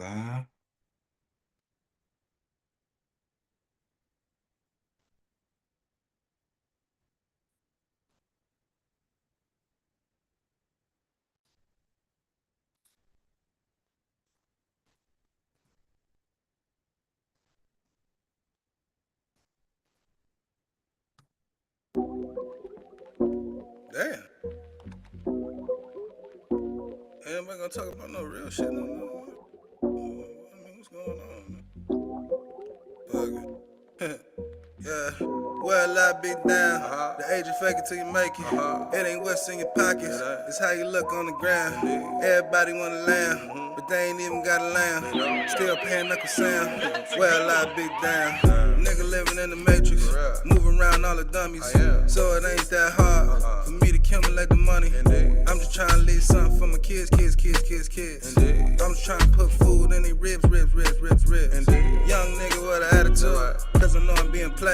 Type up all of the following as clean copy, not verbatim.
Bye. Damn. Ain't nobody gonna talk about no real shit. What's going on? Fuck it. Yeah. Well, I be down. The age of fake it till you make it. It ain't what's in your pockets. It's how you look on the ground. Everybody want a lamb, but they ain't even got a lamb. Still paying knuckle sound. Well, I be down. Nigga living in the matrix, moving around all the dummies. So it ain't that hard for me to accumulate the money. I'm just trying to leave something for my kids. I'm just trying to put food in their ribs. Young nigga with an attitude, cause I know I'm being played.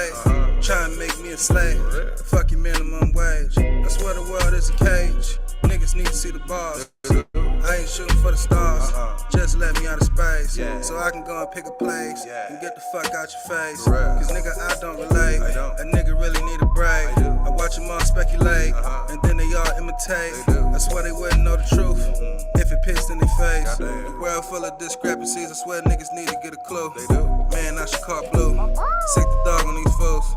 Trying to make me a slave. Fuck your minimum wage. I swear the world is a cage. Niggas need to see the bars. I ain't shooting for the stars. Just let me out of space, so I can go and pick a place and get the fuck out your face. Cause nigga, I don't relate. A nigga really need a break. I watch them all speculate, and then they all imitate. I swear they wouldn't know the truth if it pissed in their face. The world full of discrepancies. I swear niggas need to get a clue. Man, I should call blue. Sick the dog on these fools.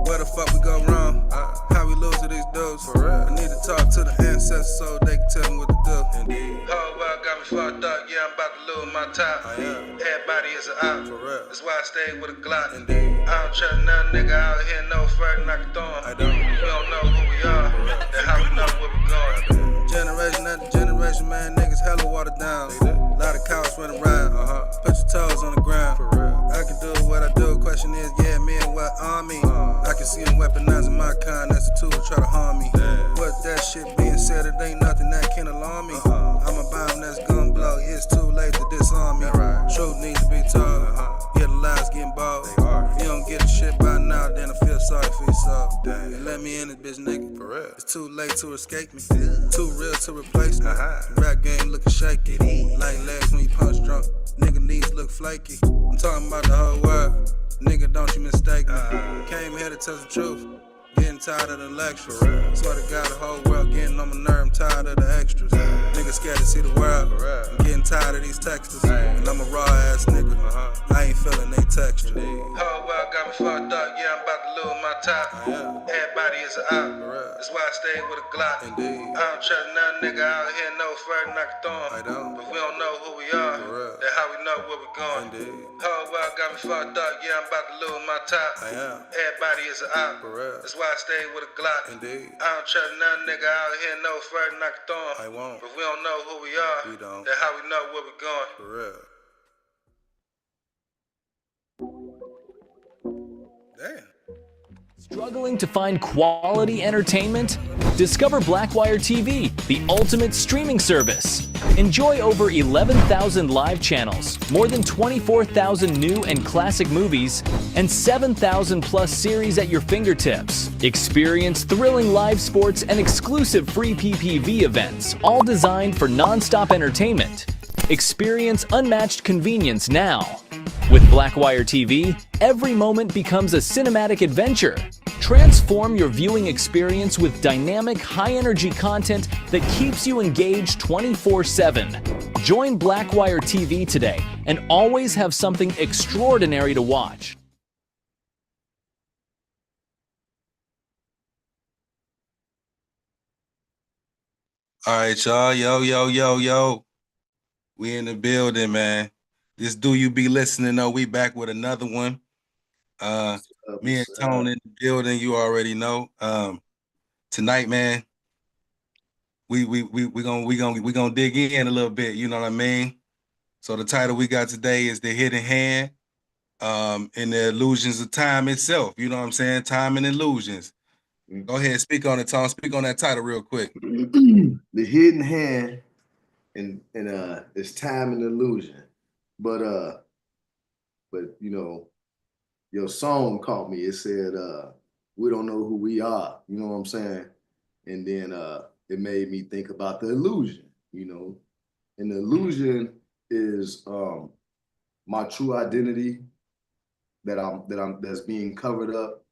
Where the fuck we go wrong? How we lose to these dudes? I need to talk to the ancestors so they can tell me what to do. Whole world got me fucked up, yeah, I'm about to lose my top. Everybody is an op, that's why I stayed with a Glock. I don't trust none nigga out here no further than I can throw him. We don't know who we are, that's how we know where we going. Generation after generation, man, niggas hella watered down. A lot of cowards running around, put your toes on the ground. I can do what I do, question is, yeah, me and what army? I can see them weaponizing my kind, that's a tool to try to harm me. With that shit being said, it ain't nothing that can alarm me. I'm a bomb that's gon' blow, it's too late to disarm me. Truth needs to be told, yeah, the lies getting bold. If you don't get the shit by now, then I feel sorry for yourself. And let me in this bitch, nigga. It's too late to escape me, too real to replace me. Rap game looking shaky, like legs when you punch drunk. Nigga knees look flaky. I'm talking about the whole world, nigga, don't you mistake me. Came here to tell the truth, getting tired of the lectures. Swear to God, the whole world getting on my nerve, I'm tired of the extras. Niggas scared to see the world, I'm getting tired of these textures. And I'm a raw ass nigga, I ain't feeling they texture. Whole world got me fucked up, yeah, I'm about to lose my top. Everybody is an op, that's why I stayed with a Glock. I don't trust none nigga out here no further than I can throw him. But we don't know who we are, that's how we know where we going. Whole world got me fucked up, yeah, I'm about to lose my top. Everybody is an op, that's why I stayed with a Glock. I don't trust none nigga out here no further than I can throw him. But we don't know who we are, that's how we know where we going. Damn. Struggling to find quality entertainment? Discover Blackwire TV, the ultimate streaming service. Enjoy over 11,000 live channels, more than 24,000 new and classic movies, and 7,000 plus series at your fingertips. Experience thrilling live sports and exclusive free PPV events, all designed for non-stop entertainment. Experience unmatched convenience now. With Blackwire TV, every moment becomes a cinematic adventure. Transform your viewing experience with dynamic, high-energy content that keeps you engaged 24/7. Join Blackwire TV today and always have something extraordinary to watch. All right, y'all. Yo. We in the building, man. This Do You Be Listening Though? We back with another one. Me and Tone in the building, you already know. Tonight, man, we gonna dig in a little bit, you know what I mean? So the title we got today is The Hidden Hand, and the illusions of time itself. You know what I'm saying? Time and illusions. Go ahead, speak on it, Tom. Speak on that title real quick. The Hidden Hand and it's time and illusion. But you know, your song caught me. It said we don't know who we are, you know what I'm saying? And then it made me think about the illusion, you know. And the illusion is my true identity that's being covered up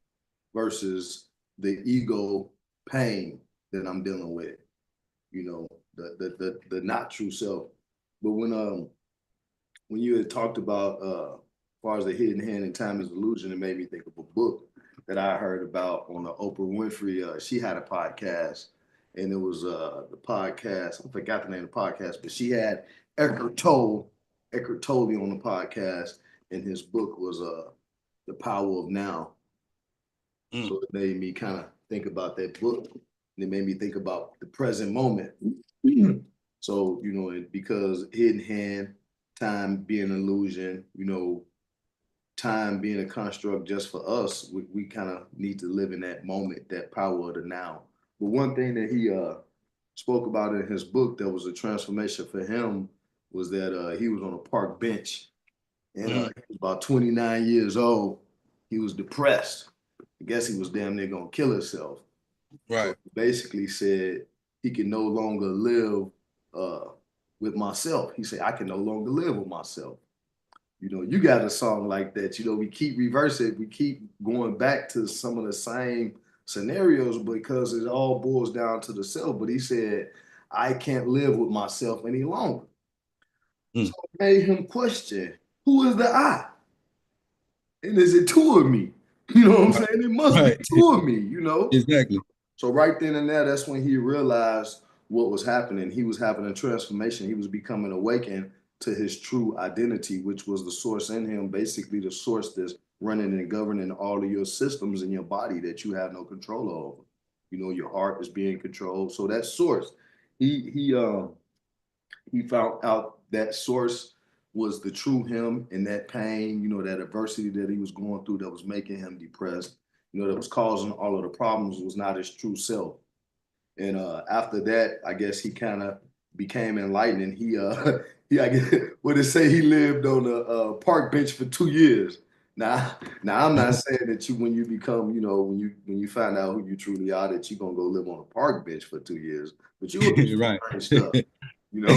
versus the ego pain that I'm dealing with, you know, the not true self. But when you had talked about as far as the hidden hand and time is illusion, it made me think of a book that I heard about on the Oprah Winfrey. She had a podcast, and it was the podcast. I forgot the name of the podcast, but she had Eckhart Tolle on the podcast, and his book was The Power of Now. So it made me kind of think about that book, and it made me think about the present moment. So, you know, because hidden hand, time being an illusion, you know, time being a construct just for us, we kind of need to live in that moment, that power of the now. But one thing that he spoke about in his book that was a transformation for him was that he was on a park bench, and he was about 29 years old. He was depressed. I guess he was damn near gonna kill himself. Right. So he basically said he can no longer live with myself. He said, I can no longer live with myself. You know, you got a song like that. You know, we keep reversing, we keep going back to some of the same scenarios because it all boils down to the self. But he said, I can't live with myself any longer. So it made him question, who is the I? And is it two of me? You know what I'm saying? It must be two of me, you know? Exactly. So right then and there, that's when he realized what was happening. He was having a transformation. He was becoming awakened to his true identity, which was the source in him, basically the source that's running and governing all of your systems in your body that you have no control over. You know, your heart is being controlled. So that source, he found out that source was the true him, and that pain, you know, that adversity that he was going through that was making him depressed, you know, that was causing all of the problems was not his true self. And after that, I guess he kind of became enlightened. And I guess what they say, he lived on a park bench for 2 years. Now I'm not saying that when you become, you know, when you find out who you truly are, that you're gonna go live on a park bench for 2 years, but you gonna do some strange stuff. You know,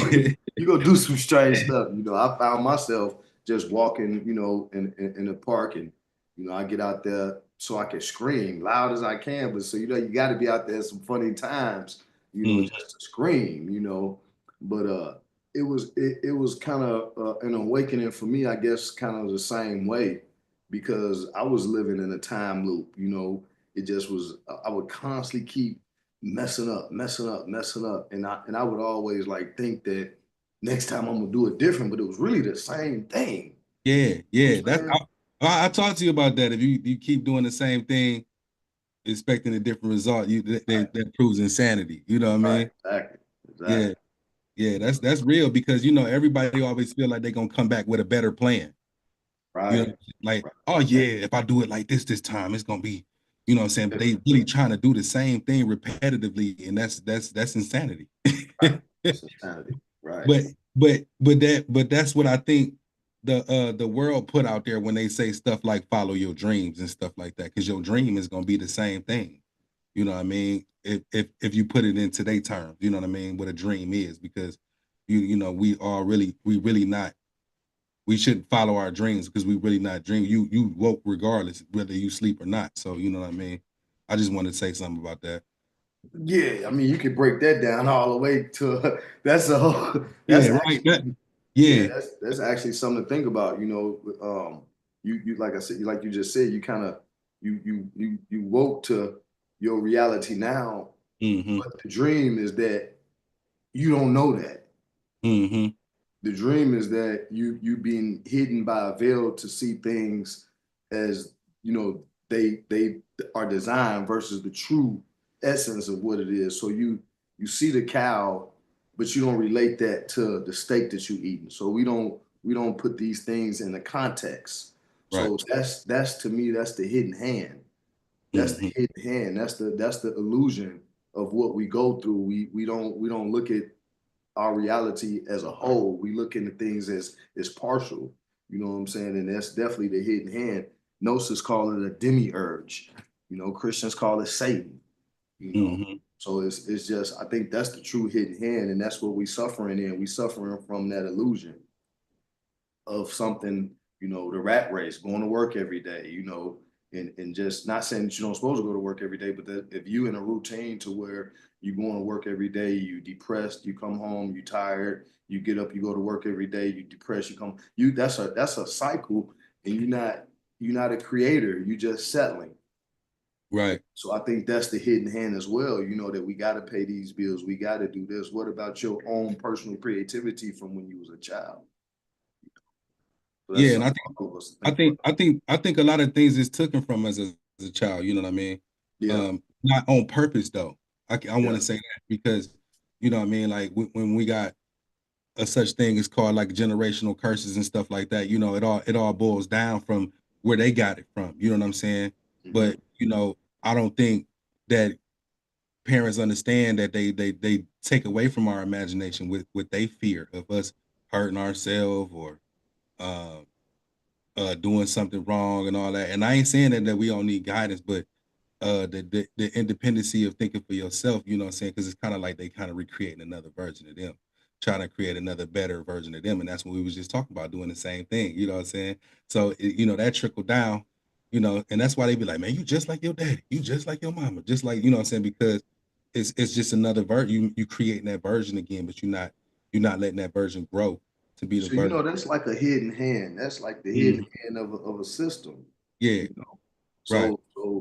you gonna do some strange stuff. You know, I found myself just walking, you know, in the park, and you know, I get out there so I can scream loud as I can. But so, you know, you got to be out there at some funny times, you know, just to scream, you know. But it was kind of an awakening for me, I guess, kind of the same way, because I was living in a time loop, you know. It just was, I would constantly keep messing up. And I would always like think that next time I'm gonna do it different, but it was really the same thing. Yeah. I talked to you about that. If you keep doing the same thing, expecting a different result, that proves insanity. You know what I mean? Exactly. Yeah. That's real, because you know everybody always feel like they're gonna come back with a better plan. Right. You know, like, oh yeah, if I do it like this time, it's gonna be, you know what I'm saying? But they really trying to do the same thing repetitively, and that's insanity. Right. That's insanity. Right. But that's what I think the world put out there when they say stuff like follow your dreams and stuff like that, because your dream is gonna be the same thing. You know what I mean? If you put it in today's terms, you know what I mean, what a dream is, because you know we really not, we shouldn't follow our dreams because we really not dreaming. You woke regardless whether you sleep or not. So you know what I mean? I just wanted to say something about that. Yeah, I mean, you could break that down all the way to that's a whole Yeah, that's right. actually, Yeah. that's actually something to think about. You know, you like I said, like you just said, you kind of you woke to your reality now, but the dream is that you don't know that. The dream is that you being hidden by a veil to see things as, you know, they are designed versus the true essence of what it is. So you see the cow, but you don't relate that to the steak that you eating. So we don't put these things in the context. So that's to me, that's the hidden hand. That's the hidden hand. That's the illusion of what we go through. We don't look at our reality as a whole. We look into things as partial. You know what I'm saying? And that's definitely the hidden hand. Gnosis call it a demiurge. You know, Christians call it Satan. You know, so it's just, I think that's the true hidden hand, and that's what we suffering in. We suffering from that illusion. of something, you know, the rat race, going to work every day, you know, and just not saying that you don't supposed to go to work every day, but that if you in a routine to where you going to work every day, you depressed, you come home, you tired, you get up, you go to work every day, you depressed, you come, you that's a cycle, and you're not a creator, you just settling. Right. So I think that's the hidden hand as well, you know, that we got to pay these bills, we got to do this. What about your own personal creativity from when you was a child? So that's Yeah, and something I think all of us to I think think about. I think I think a lot of things is taken from us as a child. You know what I mean? Yeah, Not on purpose though. I want yeah. to say that because you know what I mean. Like when we got a such thing is called like generational curses and stuff like that. You know, it all boils down from where they got it from. You know what I'm saying? Mm-hmm. But you know, I don't think that parents understand that they take away from our imagination with what they fear of us hurting ourselves or um doing something wrong and all that. And I ain't saying that we don't need guidance, but the independency of thinking for yourself, you know what I'm saying? Because it's kind of like they kind of recreating another version of them, trying to create another better version of them. And that's what we was just talking about, doing the same thing, you know what I'm saying? So you know, that trickle down, you know, and that's why they be like, man, you just like your daddy, you just like your mama, just like, you know what I'm saying? Because it's just another version. You creating that version again, but you're not letting that version grow to be the So you version. know that's like a hidden hand. That's like the hidden Mhm. hand of a system. Yeah, You know. right.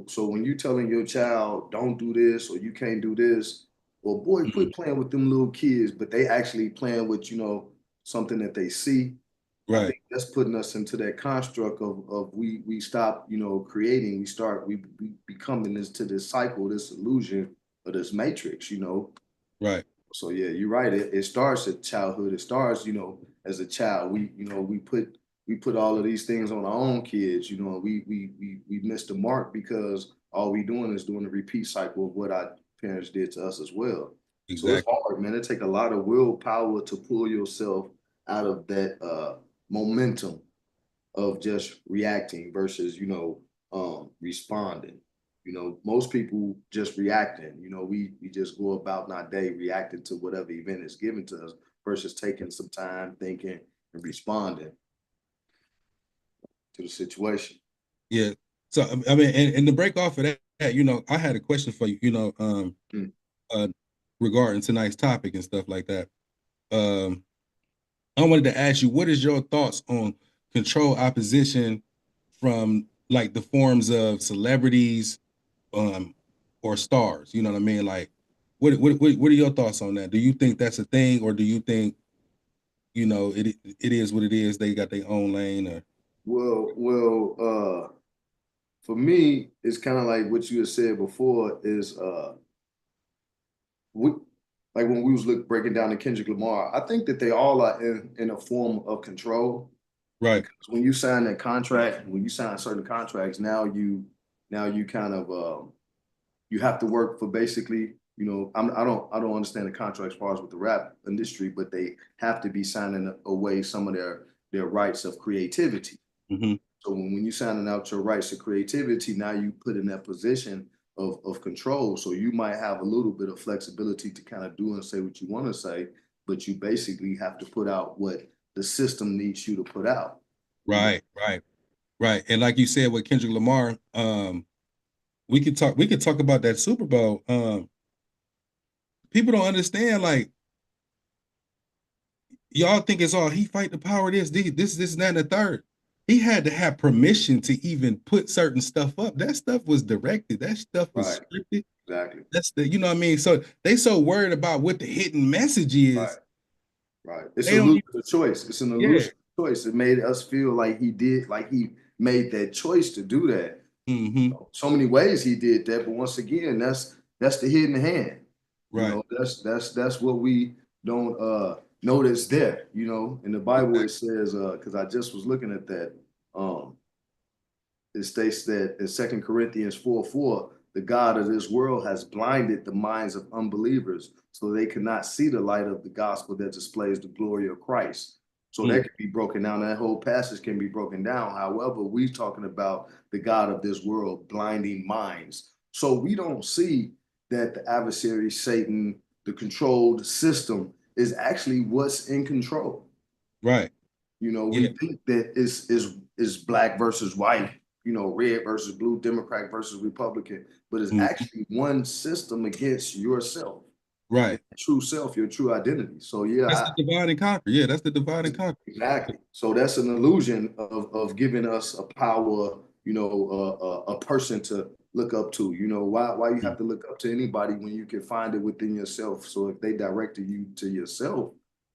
So when you telling your child don't do this or you can't do this, well, boy, Mhm. quit playing with them little kids. But they actually playing with, you know, something that they see. I Right. think that's putting us into that construct of we stop, you know, creating. We becoming this to this cycle, this illusion or this matrix, you know. Right. So yeah, you're right. It starts at childhood. It starts, you know, as a child. You know, we put all of these things on our own kids. You know, we missed the mark because all we doing is doing the repeat cycle of what our parents did to us as well. So it's Exactly. hard, man. It take a lot of willpower to pull yourself out of that momentum of just reacting versus, you know, responding. You know, most people just reacting. You know, we just go about our day reacting to whatever event is given to us versus taking some time thinking and responding to the situation. Yeah. So I mean, and to break off of that, you know, I had a question for you, you know, Mm. uh regarding tonight's topic and stuff like that. Um, I wanted to ask you, what is your thoughts on control opposition from like the forms of celebrities um or stars? You know what I mean? Like what are your thoughts on that? Do you think that's a thing, or do you think, you know, it is what it is, they got their own lane or Well, for me, it's kind of like what you had said before is we, like when we was breaking down the Kendrick Lamar, I think that they all are in a form of control right, because when you sign that contract, when you sign certain contracts, now you kind of you have to work for basically, you know, I don't understand the contract as far as with the rap industry, but they have to be signing away some of their rights of creativity. hmm, So when you signing out your rights to creativity, now you put in that position of control. So you might have a little bit of flexibility to kind of do and say what you want to say, but you basically have to put out what the system needs you to put out. You know, right, right, right. And like you said with Kendrick Lamar, we could talk about that Super Bowl. People don't understand, like, y'all think it's all he fight the power, this, and that, and the third. He had to have permission to even put certain stuff up. That stuff was directed. That stuff was right? scripted. Exactly. That's the, you know what I mean? So they so worried about what the hidden message Right. is. Right. It's They a don't even, illusion of choice. It's an yeah. illusion of choice. It made us feel like he made that choice to do that. Hmm. So many ways he did that, but once again, that's the hidden hand. You Right. know, that's what we don't know that's there. You know, in the Bible it says, because I just was looking at that, um, it states that in 2 Corinthians 4:4, the God of this world has blinded the minds of unbelievers so they cannot see the light of the gospel that displays the glory of Christ. So Mm, that can be broken down. That whole passage can be broken down. However, we're talking about the God of this world blinding minds. So we don't see that the adversary, Satan, the controlled system, is actually what's in control. right. You know, we think that it's black versus white, you know, red versus blue, Democrat versus Republican, but it's actually one system against yourself. Right. True self, your true identity. So yeah, that's the divide and conquer. Yeah, that's the divide and conquer. Exactly. So that's an illusion of giving us a power, you know, a person to look up to. You know, why you have to look up to anybody when you can find it within yourself. So if they directed you to yourself,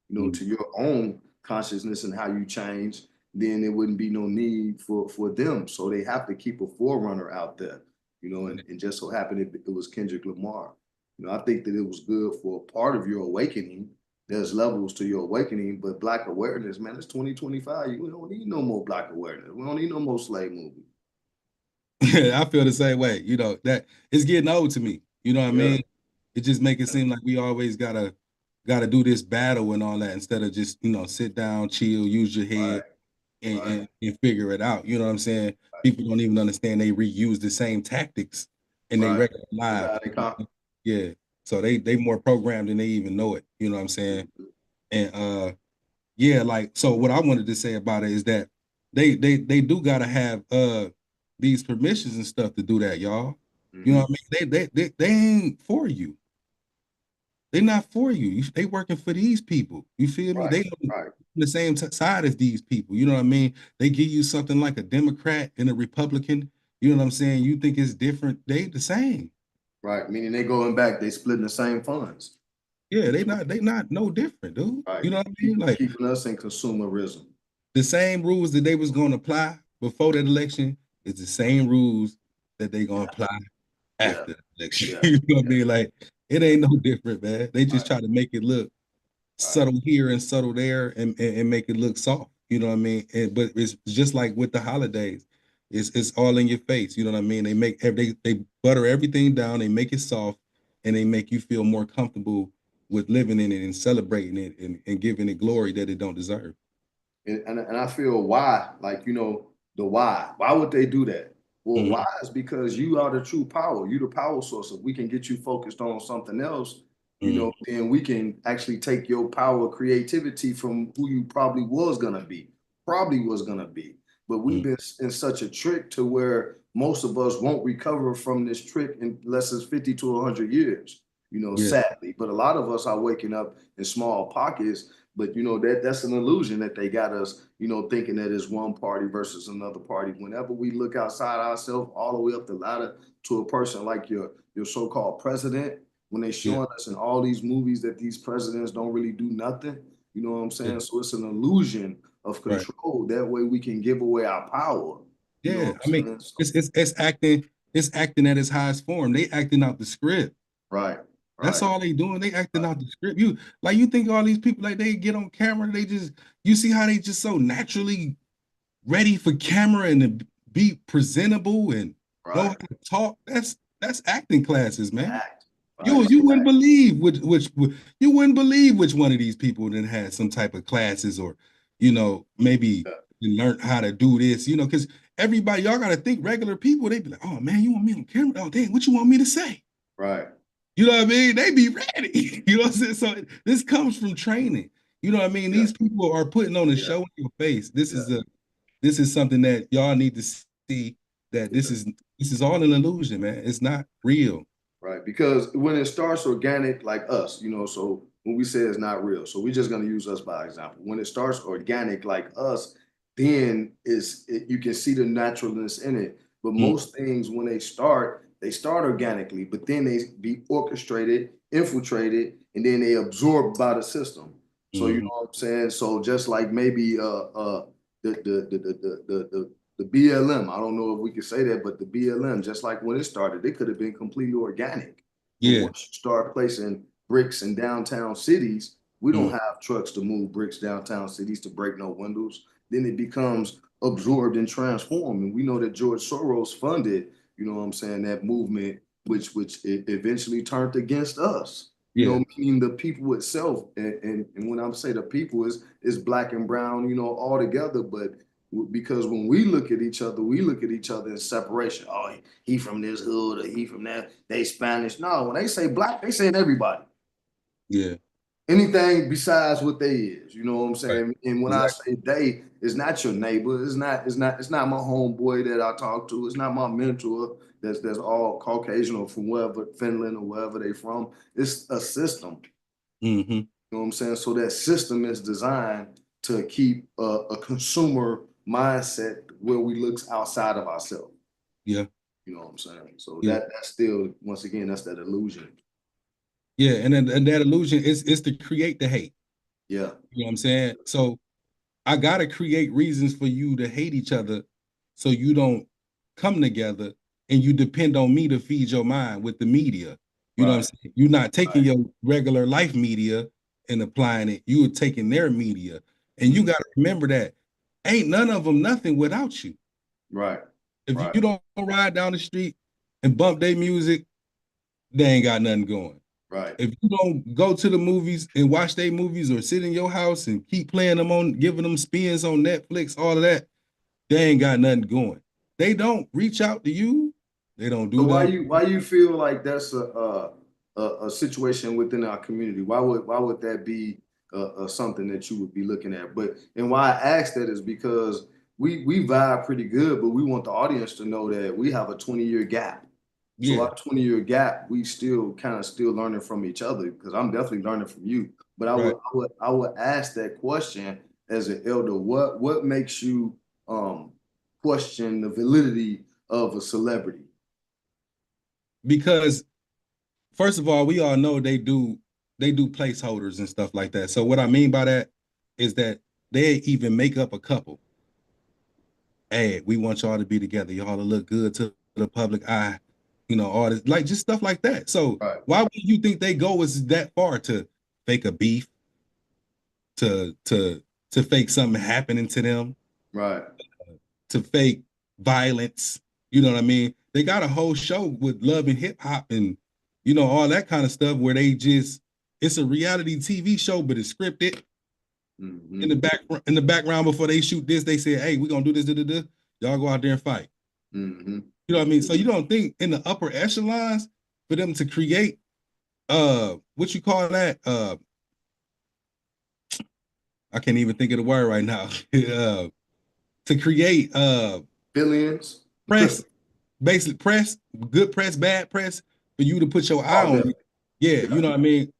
you know, to your own consciousness and how you change, then there wouldn't be no need for them. So they have to keep a forerunner out there, you know, and just so happened it was Kendrick Lamar. You know, I think that it was good for part of your awakening. There's levels to your awakening, but black awareness, man, it's 2025. We don't need no more black awareness. We don't need no more slave movies. Yeah, I feel the same way. You know, that it's getting old to me. You know what I mean? It just make it seem like we always gotta do this battle and all that instead of just, you know, sit down, chill, use your head and figure it out. You know what I'm saying? People don't even understand they reuse the same tactics in their regular lives. Yeah. So they more programmed than they even know it. You know what I'm saying? And yeah, like, so what I wanted to say about it is that they do gotta have these permissions and stuff to do that, y'all. You know what I mean? They ain't for you. They're not for you. They working for these people. You feel me? They on the same side as these people. You know what I mean? They give you something like a Democrat and a Republican. You know what I'm saying? You think it's different. They the same. Right. Meaning they going back, they splitting the same funds. Yeah, they not no different, dude. You know what I mean? Like keeping us in consumerism. The same rules that they was going to apply before that election is the same rules that they gonna apply after the election. You know what I mean? Like it ain't no different, man. They just try to make it look subtle here and subtle there and make it look soft. You know what I mean? But it's just like with the holidays. It's all in your face. You know what I mean? They make they butter everything down, they make it soft, and they make you feel more comfortable with living in it and celebrating it and giving it glory that it don't deserve. And I feel why, like, you know, the why. Why would they do that? Well, why is because you are the true power. You the power source. If we can get you focused on something else, you know, then we can actually take your power, creativity from who you probably was gonna be. But we've been in such a trick to where most of us won't recover from this trick unless it's 50 to 100 years, you know, sadly. But a lot of us are waking up in small pockets. But you know that's an illusion that they got us, you know, thinking that it's one party versus another party. Whenever we look outside ourselves, all the way up the ladder to a person like your so-called president, when they showing us in all these movies that these presidents don't really do nothing, you know what I'm saying? So it's an illusion of control. That way we can give away our power. Yeah, I mean, it's acting at its highest form. They acting out the script. Right. That's all they doing. They acting out the script. You think all these people, like, they get on camera, you see how they just so naturally ready for camera and to be presentable and know how to talk. That's acting classes, man. You wouldn't believe you wouldn't believe which one of these people then had some type of classes or, you know, maybe learned how to do this, you know, because everybody, y'all got to think regular people, they be like, oh man, you want me on camera? Oh, dang, what you want me to say? Right. You know what I mean? They be ready. You know what I'm saying? So this comes from training. You know what I mean? These people are putting on a show in your face. This is something that y'all need to see, that this is all an illusion, man. It's not real. Right. Because when it starts organic like us, you know, so when we say it's not real, so we're just going to use us by example. When it starts organic like us, then you can see the naturalness in it. But most things, when they start organically, but then they be orchestrated, infiltrated, and then they absorbed by the system. So you know what I'm saying? So just like maybe the BLM, I don't know if we can say that, but the BLM, just like when it started, it could have been completely organic. Yeah. But once you start placing bricks in downtown cities, we don't have trucks to move bricks downtown cities to break no windows. Then it becomes absorbed and transformed. And we know that George Soros funded, you know what I'm saying, that movement, which it eventually turned against us. You know, meaning the people itself. And when I say the people is black and brown, you know, all together. But because when we look at each other in separation. Oh, he from this hood or he from that, they Spanish. No, when they say black, they saying everybody. Yeah. anything besides what they is, you know what I'm saying? Right. And when I Exactly. say they, it's not your neighbor, it's not my homeboy that I talk to, it's not my mentor that's all Caucasian or from wherever, Finland or wherever they from. It's a system. Mm-hmm. You know what I'm saying? So that system is designed to keep a consumer mindset where we look outside of ourselves. Yeah. You know what I'm saying? So Yeah. that's still, once again, that's that illusion. Yeah. And then and that illusion is to create the hate. Yeah. You know what I'm saying? So I gotta create reasons for you to hate each other so you don't come together and you depend on me to feed your mind with the media. You know what I'm saying? You're not taking your regular life media and applying it. You are taking their media. And you gotta remember that ain't none of them nothing without you. Right. If you don't ride down the street and bump their music, they ain't got nothing going. Right. If you don't go to the movies and watch their movies or sit in your house and keep playing them on, giving them spins on Netflix, all of that, they ain't got nothing going. They don't reach out to you. They don't do So nothing. why you feel like that's a situation within our community? Why would that be something that you would be looking at? But and why I ask that is because we vibe pretty good, but we want the audience to know that we have a 20-year gap. So Yeah. our 20-year gap, we still kind of still learning from each other because I'm definitely learning from you. But I would ask that question as an elder. What makes you question the validity of a celebrity? Because first of all, we all know they do placeholders and stuff like that. So what I mean by that is that they even make up a couple. Hey, we want y'all to be together. Y'all to look good to the public eye. You know, all this, like just stuff like that. So why would you think they go as that far to fake a beef, to fake something happening to them, Right. to fake violence? You know what I mean? They got a whole show with love and hip hop and all that kind of stuff where they just it's a reality TV show, but it's scripted. Mm-hmm. In the background before they shoot this, they say, "Hey, we're gonna do this, y'all go out there and fight." Mm-hmm. You know what I mean? So you don't think in the upper echelons for them to create what you call that? I can't even think of the word right now. To create billions press, basically press, good press, bad press, for you to put your eye on it. Yeah, you know what I mean?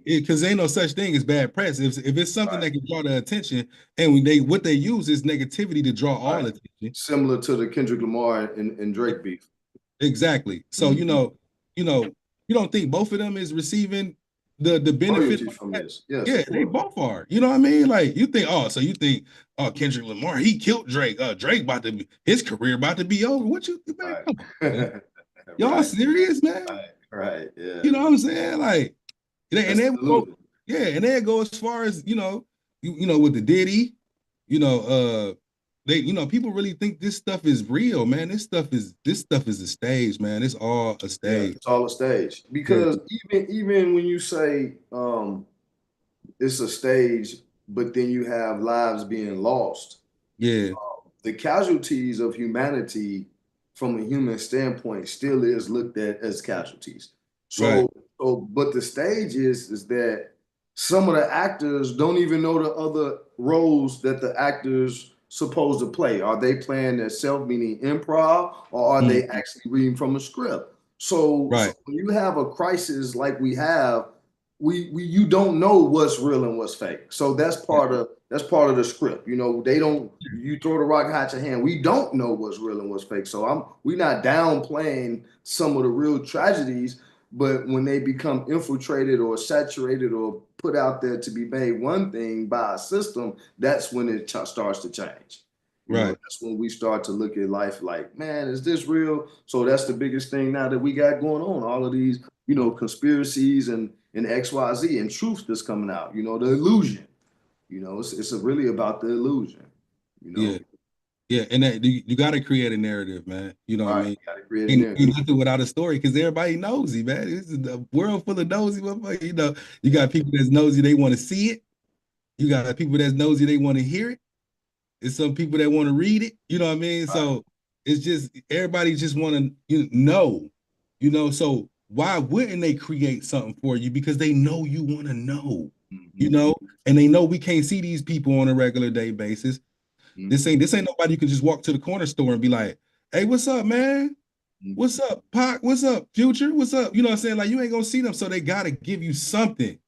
Because ain't no such thing as bad press. If it's something that can draw the attention, and what they use is negativity to draw all attention. Similar to the Kendrick Lamar and Drake beef. Exactly. So you don't think both of them is receiving the benefit from this? Yes. Yeah, they both are. You know what I mean? Like you think, Kendrick Lamar, he killed Drake. Drake his career about to be over. What you man? Come on, man. Y'all serious, man? Right. Yeah. You know what I'm saying? Like, and then go, and then go as far as you know with the Diddy, people really think this stuff is real, man. This stuff is a stage, man. It's all a stage. Yeah, it's all a stage. Because even when you say it's a stage, but then you have lives being lost. Yeah. The casualties of humanity from a human standpoint still is looked at as casualties. But the stage is that some of the actors don't even know the other roles that the actors supposed to play. Are they playing their self, meaning improv, or are they actually reading from a script? So when you have a crisis like we have, you don't know what's real and what's fake. So that's part of the script. They don't. You throw the rock, hide your hand. We don't know what's real and what's fake. So we're not downplaying some of the real tragedies, but when they become infiltrated or saturated or put out there to be made one thing by a system, that's when it starts to change. That's when we start to look at life like, man, is this real? So that's the biggest thing now that we got going on. All of these, conspiracies and XYZ and truth that's coming out. The illusion. It's really about the illusion. Yeah, and that, you got to create a narrative, man. You know what I mean? Got to create a narrative. Nothing without a story, because everybody nosy, man. This is a world full of nosy motherfuckers. You got people that's nosy, they want to see it. You got people that's nosy, they want to hear it. It's some people that want to read it. You know what I mean? So it's just everybody just want to know. So why wouldn't they create something for you? Because they know you want to know. you know, and they know we can't see these people on a regular day basis. This ain't nobody you can just walk to the corner store and be like, hey, what's up, man? What's up, Pac? What's up, Future? What's up? You know what I'm saying? Like, you ain't gonna see them, so they gotta give you something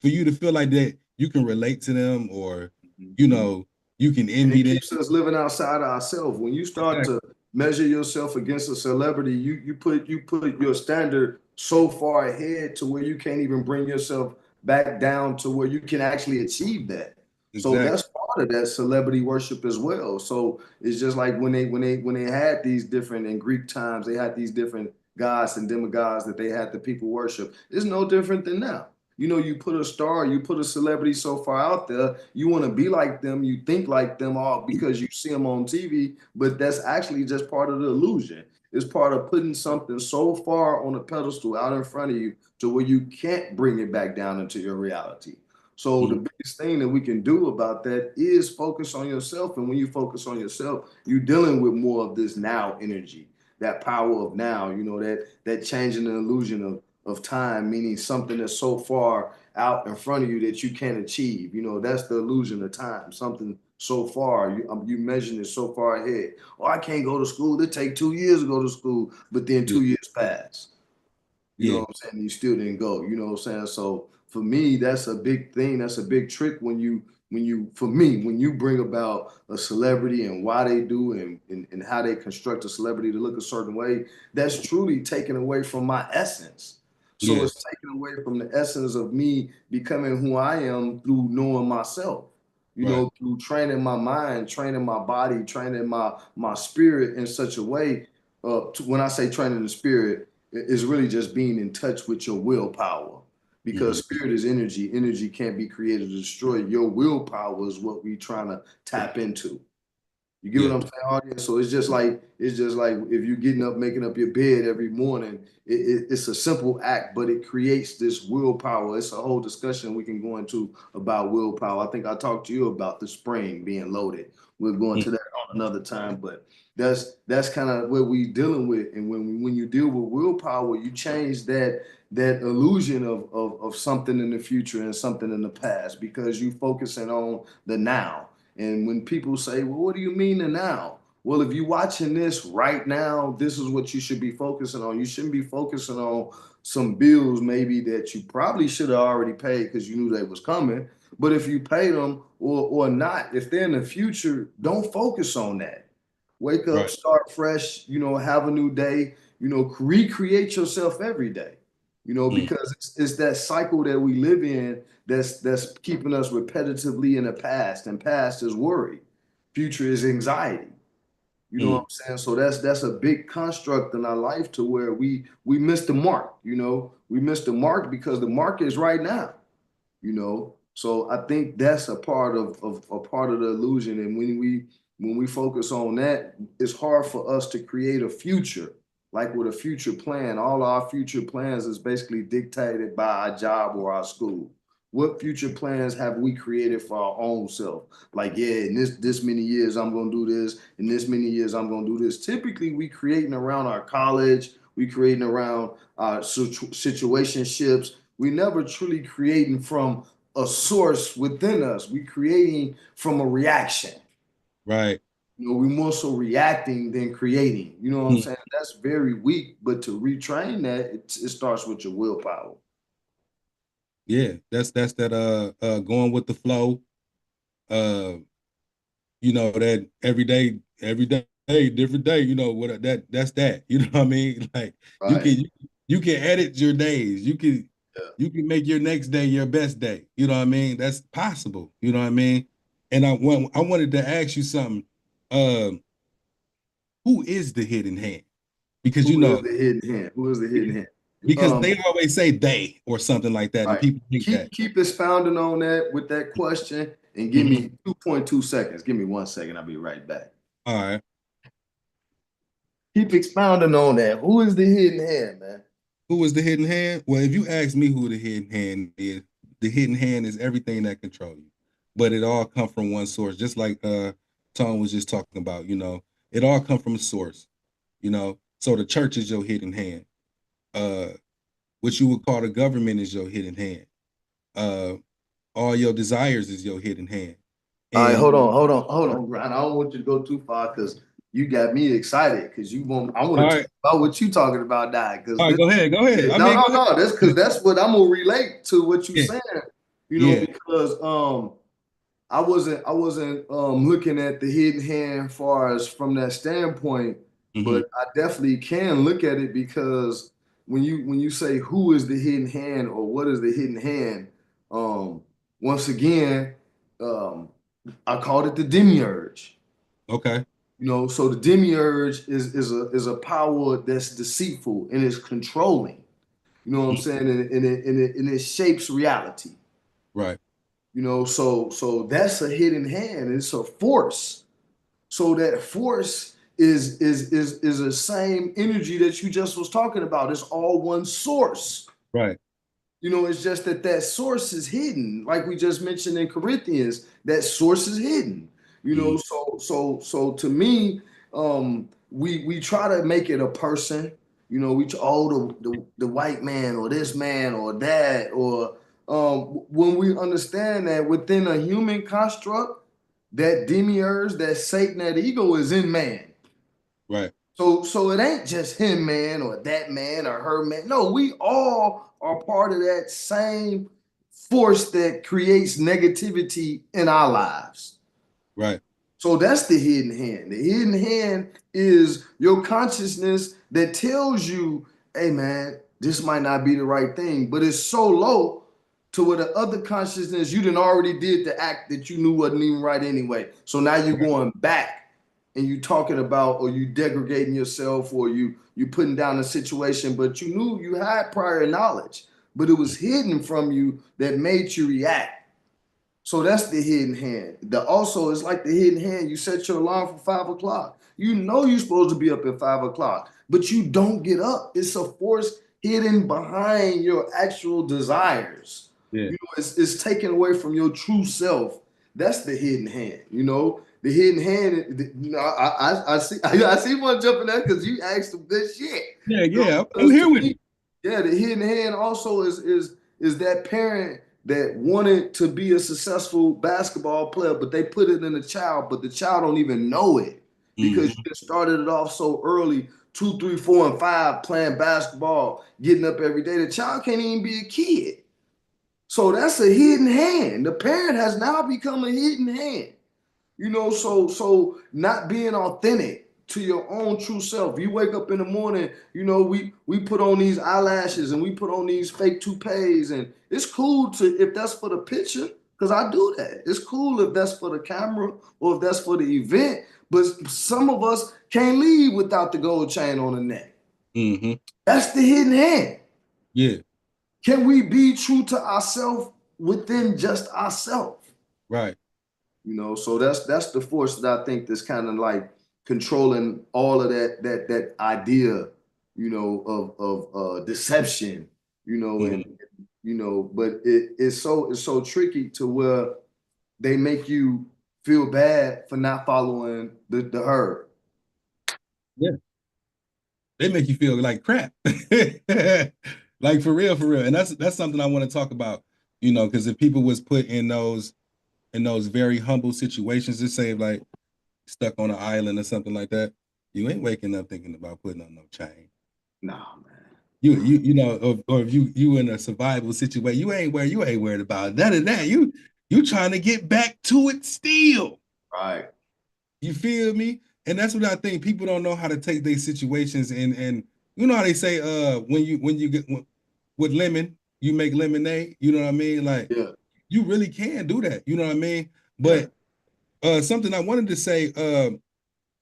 for you to feel like that you can relate to them, or you know, you can And envy it them. keeps us living outside ourselves. When you start to measure yourself against a celebrity, you put your standard so far ahead to where you can't even bring yourself back down to where you can actually achieve that. So Exactly. that's part of that celebrity worship as well. So it's just like when they had these different in Greek times, they had these different gods and demigods that they had the people worship. It's no different than now. You know, you put a star, you put a celebrity so far out there, you want to be like them, you think like them all because you see them on TV, but that's actually just part of the illusion. It's part of putting something so far on a pedestal out in front of you to where you can't bring it back down into your reality. So the biggest thing that we can do about that is focus on yourself. And when you focus on yourself, you're dealing with more of this now energy, that power of now, you know, that changing the illusion of time, meaning something that's so far out in front of you that you can't achieve. You know, that's the illusion of time, something so far, you measuring it so far ahead. Oh, I can't go to school. It take 2 years to go to school, but then 2 years pass. You know Yeah. what I'm saying? You still didn't go. You know what I'm saying? So for me, that's a big thing. That's a big trick for me, when you bring about a celebrity and why they do and how they construct a celebrity to look a certain way, that's truly taken away from my essence. So Yeah. it's taken away from the essence of me becoming who I am through knowing myself. You Right. know, through training my mind, training my body, training my spirit in such a way. When I say training the spirit, is really just being in touch with your willpower, because spirit is energy. Energy can't be created or destroyed. Your willpower is what we trying to tap into. You get Yeah. what I'm saying, audience? So it's just like if you're getting up, making up your bed every morning, it's a simple act, but it creates this willpower. It's a whole discussion we can go into about willpower. I think I talked to you about the spring being loaded. We'll go into that on another time, but that's kind of what we dealing with. And when you deal with willpower, you change that illusion of something in the future and something in the past, because you focusing on the now. And when people say, well, what do you mean the now? Well, if you're watching this right now, this is what you should be focusing on. You shouldn't be focusing on some bills maybe that you probably should have already paid because you knew they was coming. But if you pay them or not, if they're in the future, don't focus on that. Wake up, Right. start fresh, you know, have a new day, you know, recreate yourself every day, you know, because it's that cycle that we live in that's keeping us repetitively in the past, and past is worry, future is anxiety. You know what I'm saying? So that's a big construct in our life to where we miss the mark, you know. We miss the mark because the mark is right now, you know. So I think that's a part of a part of the illusion. And when we focus on that, it's hard for us to create a future, like with a future plan. All our future plans is basically dictated by our job or our school. What future plans have we created for our own self? Like, yeah, in this many years I'm gonna do this, in this many years I'm gonna do this. Typically, we creating around our college, we creating around our situationships. We never truly creating from a source within us. We creating from a reaction. Right. You know, we more so reacting than creating. You know what I'm saying? That's very weak. But to retrain that, it starts with your willpower. Yeah. That's that going with the flow. Uh, you know, that every day, different day, you know, what that's that. You know what I mean? Like you Right. can you can edit your days. Yeah. You can make your next day your best day. You know what I mean? That's possible. You know what I mean? And I wanted to ask you something. Um, who is the hidden hand? Because you Who is know, the hidden hand? Who is the hidden hand? because they always say they or something like that, and Right. people think that. Keep expounding on that with that question and give me 2.2 seconds. Give me 1 second. I'll be right back. All right. Keep expounding on that. Who is the hidden hand, man? Who is the hidden hand? Well, if you ask me who the hidden hand is, the hidden hand is everything that control you. But it all come from one source, just like Tom was just talking about, you know. It all come from a source, you know. So the church is your hidden hand. Uh what you would call the government is your hidden hand. Uh all your desires is your hidden hand. All right, And hold on, Brian. I don't want you to go too far because you got me excited because I want all to right, talk about what you talking about now. Because all right, go ahead, go ahead. I no, mean, no, go ahead. no. That's because that's what I'm gonna relate to what you Yeah, saying. yeah. Because I wasn't looking at the hidden hand far as from that standpoint, Mm-hmm. but I definitely can look at it because when you say who is the hidden hand or what is the hidden hand, um, once again, um, I called it the demiurge. Okay. So the demiurge is a power that's deceitful and is controlling. You know what I'm Mhm. saying? And it shapes reality. Right. So that's a hidden hand. It's a force. So that force is the same energy that you just was talking about. It's all one source. Right. It's just that source is hidden, like we just mentioned in Corinthians. That source is hidden. Mm-hmm. So to me, we try to make it a person. The white man or this man or that or when we understand that within a human construct, that demiurge, that Satan, that ego is in man. Right. So it ain't just him, man, or that man or her, man. No, we all are part of that same force that creates negativity in our lives. Right. So that's the hidden hand. The hidden hand is your consciousness that tells you, hey, man, this might not be the right thing, but it's so low to where the other consciousness, you done already did the act that you knew wasn't even right anyway. So now you're going back and you talking about, or you degrading yourself, or you putting down a situation, but you knew you had prior knowledge, but it was hidden from you that made you react. So that's the hidden hand. Also, it's like the hidden hand. You set your alarm for 5 o'clock. You know you're supposed to be up at 5 o'clock, but you don't get up. It's a force hidden behind your actual desires. Yeah. It's taken away from your true self. That's the hidden hand. The hidden hand. I see. I see one jumping there because you asked some good shit. Yeah. Yeah. I'm Because to here with me, you. yeah, the hidden hand also is that parent that wanted to be a successful basketball player, but they put it in the child, but the child don't even know it because Mm-hmm. you just started it off so early, 2, 3, 4, and 5, playing basketball, getting up every day. The child can't even be a kid. So that's a hidden hand. The parent has now become a hidden hand. So not being authentic to your own true self. You wake up in the morning, we put on these eyelashes and we put on these fake toupees, and it's cool to if that's for the picture, because I do that. It's cool if that's for the camera or if that's for the event, but some of us can't leave without the gold chain on the neck. Mm-hmm. That's the hidden hand. Yeah. Can we be true to ourselves within just ourselves? Right. So that's the force that I think that's kind of like controlling all of that idea, of deception, Mm-hmm. and but it's so tricky to where they make you feel bad for not following the herd. Yeah. They make you feel like crap. Like for real, for real. And that's something I want to talk about, because if people was put in those very humble situations, just say like stuck on an island or something like that, you ain't waking up thinking about putting on no chain. Nah, man. Or if you in a survival situation, you ain't worried about none of that. You trying to get back to it still. Right. You feel me? And that's what I think. People don't know how to take these situations and you know how they say when you get with lemon, you make lemonade. You know what I mean? Like Yeah. you really can do that. You know what I mean? Yeah. But something I wanted to say,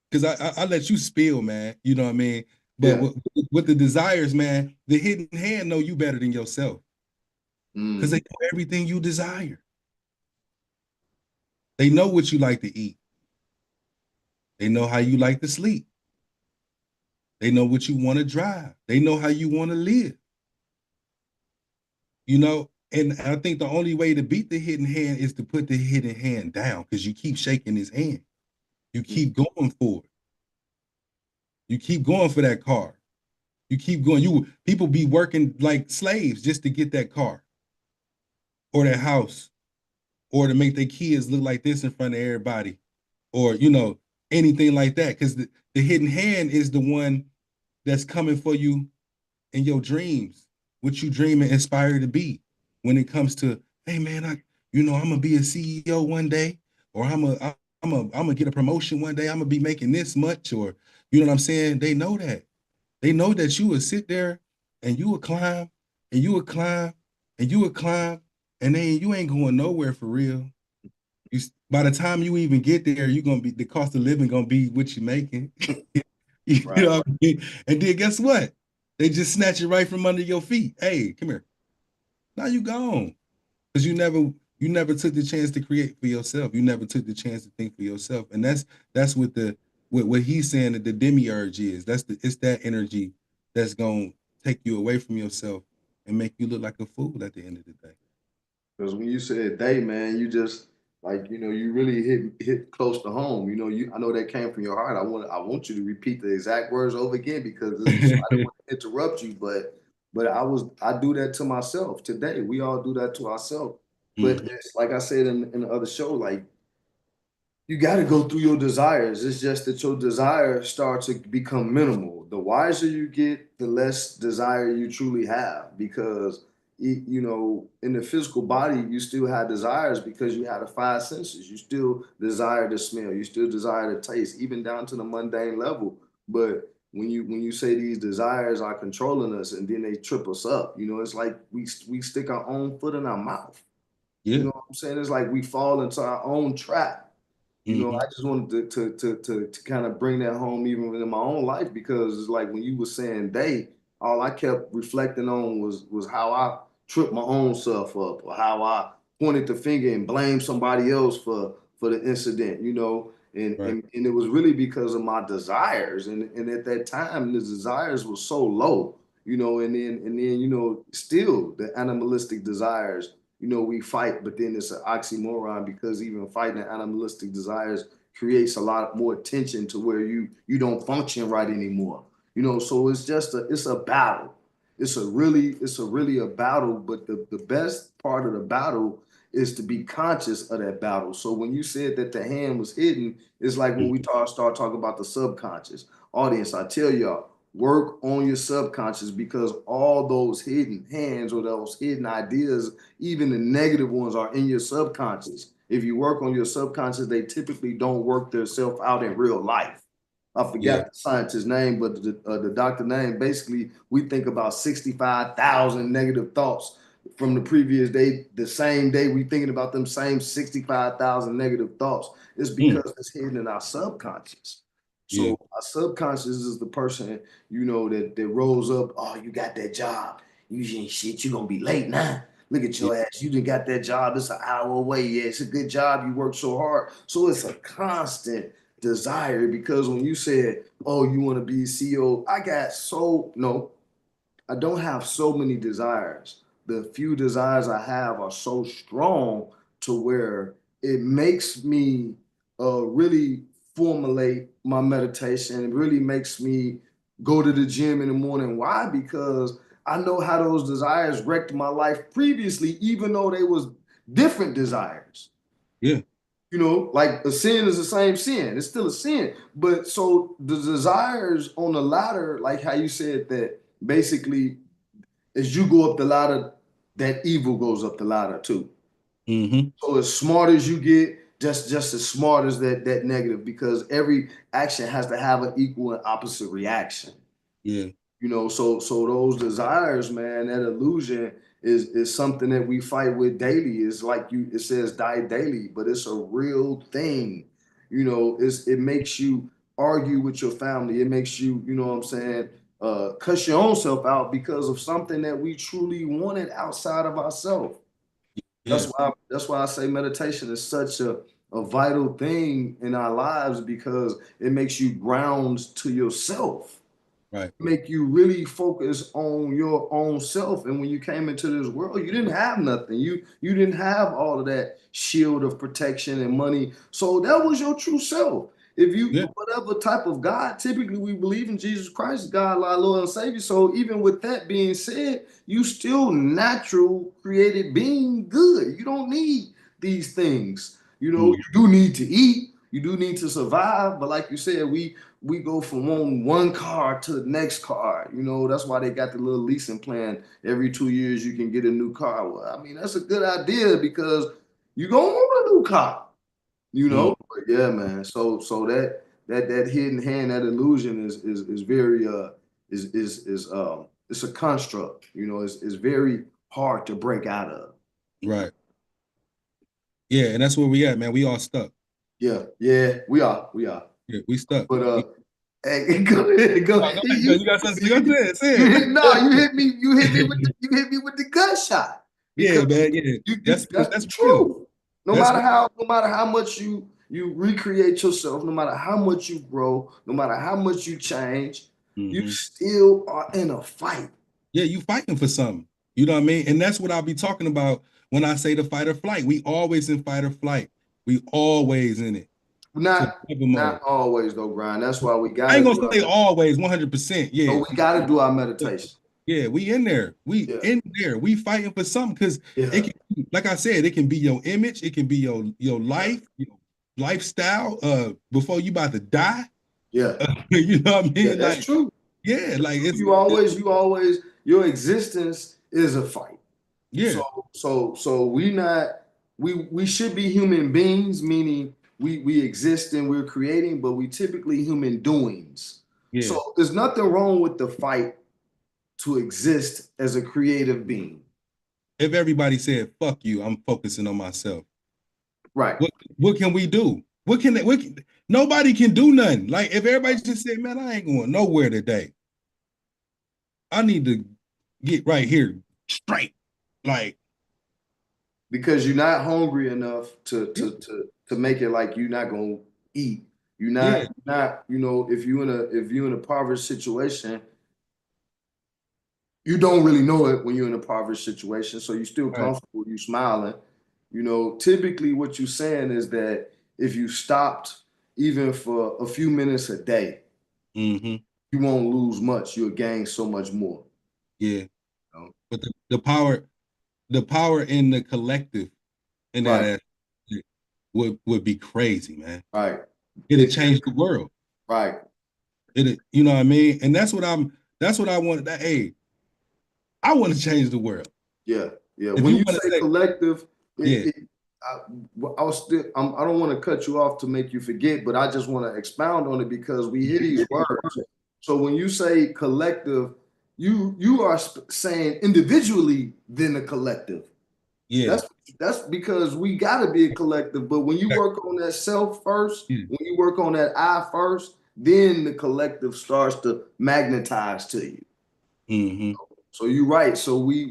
because I let you spill, man. You know what I mean? But Yeah. with the desires, man, the hidden hand know you better than yourself because they Mm. know everything you desire. They know what you like to eat. They know how you like to sleep. They know what you want to drive. They know how you want to live. And I think the only way to beat the hidden hand is to put the hidden hand down because you keep shaking his hand. You keep going for it. You keep going for that car. You keep going. People be working like slaves just to get that car or that house or to make their kids look like this in front of everybody, or anything like that. Because the hidden hand is the one that's coming for you in your dreams, what you dream and inspire to be. When it comes to, hey man, I'm gonna be a CEO one day, or I'm gonna get a promotion one day. I'm gonna be making this much, or you know what I'm saying. They know that. They know that you would sit there and you would climb and you would climb and you would climb, and then you ain't going nowhere for real. By the time you even get there, you're gonna be the cost of living gonna be what you're making. Right. What I mean? And then guess what? They just snatch it right from under your feet. Hey, come here. Now you gone. Because you never took the chance to create for yourself. You never took the chance to think for yourself. And that's what he's saying that the demiurge is. It's that energy that's gonna take you away from yourself and make you look like a fool at the end of the day. Because when you said they, man, you just like, you really hit close to home. I know that came from your heart. I want you to repeat the exact words over again because I don't want to interrupt you, but I do that to myself today. We all do that to ourselves. But it's like I said in the other show, like you got to go through your desires. It's just that your desires start to become minimal. The wiser you get, the less desire you truly have because in the physical body, you still have desires because you have the five senses. You still desire to smell. You still desire to taste, even down to the mundane level. But when you say these desires are controlling us and then they trip us up, it's like we stick our own foot in our mouth. Yeah. You know what I'm saying? It's like we fall into our own trap. I just wanted to kind of bring that home even in my own life because it's like when you were saying they, all I kept reflecting on was how I tripped my own self up or how I pointed the finger and blamed somebody else for the incident, and, Right. and it was really because of my desires. And at that time, the desires were so low, and then still the animalistic desires we fight, but then it's an oxymoron because even fighting animalistic desires creates a lot more tension to where you don't function right anymore. So it's a battle. It's a really a battle, but the best part of the battle is to be conscious of that battle. So when you said that the hand was hidden, it's like when we start talking about the subconscious. Audience, I tell y'all, work on your subconscious because all those hidden hands or those hidden ideas, even the negative ones, are in your subconscious. If you work on your subconscious, they typically don't work themselves out in real life. I forgot the scientist's name, but the doctor name. Basically, we think about 65,000 negative thoughts from the previous day. The same day, we thinking about them same 65,000 negative thoughts. It's because it's hidden in our subconscious. So our subconscious is the person, that rolls up. Oh, you got that job. You ain't shit. You gonna be late now. Look at your ass. You done got that job. It's an hour away. Yeah, it's a good job. You work so hard. So it's a constant desire because when you said, oh, you want to be CEO, I don't have so many desires. The few desires I have are so strong to where it makes me really formulate my meditation. It really makes me go to the gym in the morning. Why? Because I know how those desires wrecked my life previously, even though they was different desires. Yeah. Like a sin is the same sin. It's still a sin. But so the desires on the ladder, like how you said that basically as you go up the ladder, that evil goes up the ladder too. So as smart as you get, just as smart as that negative, because every action has to have an equal and opposite reaction. Yeah. So those desires, man, that illusion is something that we fight with daily. It's like it says die daily, but it's a real thing. It makes you argue with your family. It makes you, you know what I'm saying, cuss your own self out because of something that we truly wanted outside of ourselves. Yeah. That's why I say meditation is such a vital thing in our lives because it makes you ground to yourself. Right. Make you really focus on your own self. And when you came into this world, you didn't have nothing. You didn't have all of that shield of protection and money. So that was your true self. If you whatever type of God, typically we believe in Jesus Christ, God, our Lord and Savior. So even with that being said, you still natural created being good. You don't need these things. You know, you do need to eat, you do need to survive, but like you said, we go from one car to the next car. You know, that's why they got the little leasing plan. Every 2 years you can get a new car. Well, I mean, that's a good idea because you gonna want a new car. You know, but yeah, man. So that hidden hand, that illusion is very it's a construct. You know, it's very hard to break out of. Right. Yeah, and that's where we at, man. We all stuck. Yeah, we are. Yeah, we stuck. But hey, go ahead, go. Oh, you got something to say? You hit you hit me with the gut shot. Yeah, Because man. Yeah, that's the real. truth. No matter how much you recreate yourself, no matter how much you grow, no matter how much you change, you still are in a fight. Yeah, you fighting for something. You know what I mean? And that's what I'll be talking about when I say the fight or flight. We always in fight or flight. We always in it. Not always though, Brian. That's why we got. I ain't gonna say always 100%. Yeah, so we got to do our meditation. Yeah, we in there. In there. We fighting for something because it can, like I said, it can be your image, it can be your life, your lifestyle. Before you about to die. Yeah, you know what I mean? Yeah, that's true. Yeah, like it's you always your existence is a fight. Yeah. So we should be human beings, meaning we exist and we're creating, but we typically human doings. Yeah. So there's nothing wrong with the fight to exist as a creative being. If everybody said fuck you, I'm focusing on myself. Right. What can we do? Nobody can do nothing. Like if everybody just said, man, I ain't going nowhere today. I need to get right here straight. Like because you're not hungry enough to make it like you're not gonna eat. You're not, you know, if you're in a impoverished situation, you don't really know it when you're in a impoverished situation. So you're still comfortable, you smiling. You know, typically what you're saying is that if you stopped even for a few minutes a day, you won't lose much. You'll gain so much more. Yeah. But the power in the collective in that would be crazy, man. Right. It'll change the world. Right. You know what I mean? And that's what I want. Hey, I want to change the world. Yeah. Yeah. When you say collective, I don't want to cut you off to make you forget, but I just want to expound on it because we hear these words. So when you say collective, you are saying individually then a collective. Yeah. That's because we got to be a collective. But when you work on that self first, when you work on that I first, then the collective starts to magnetize to you. So you're right. So we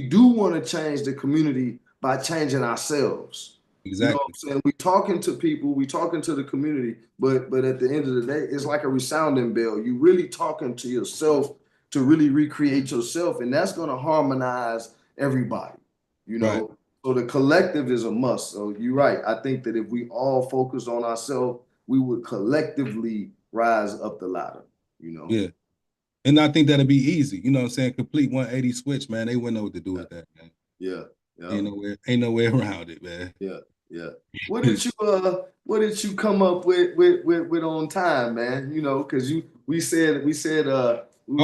do want to change the community by changing ourselves. Exactly. You know what I'm saying? We talking to people, we talking to the community, but at the end of the day, it's like a resounding bell. You really talking to yourself to really recreate yourself, and that's going to harmonize everybody. You know, so the collective is a must. So you're right. I think that if we all focus on ourselves, we would collectively rise up the ladder. You know. Yeah. And I think that'd be easy. You know what I'm saying? Complete 180 switch, man. They wouldn't know what to do with that, man. Yeah. Ain't no way around it, man. Yeah. What did you come up with on time, man? You know, because we said we was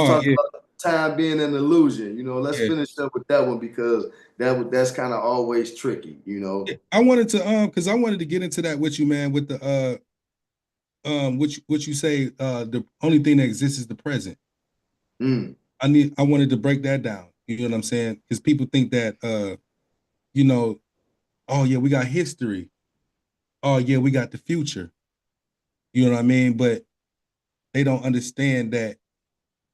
talking about time being an illusion. You know, let's finish up with that one because that's kind of always tricky, you know. I wanted to because I wanted to get into that with you, man, with the what you say the only thing that exists is the present. I wanted to break that down. You know what I'm saying? Because people think that you know, oh yeah, we got history. Oh yeah, we got the future. You know what I mean? But they don't understand that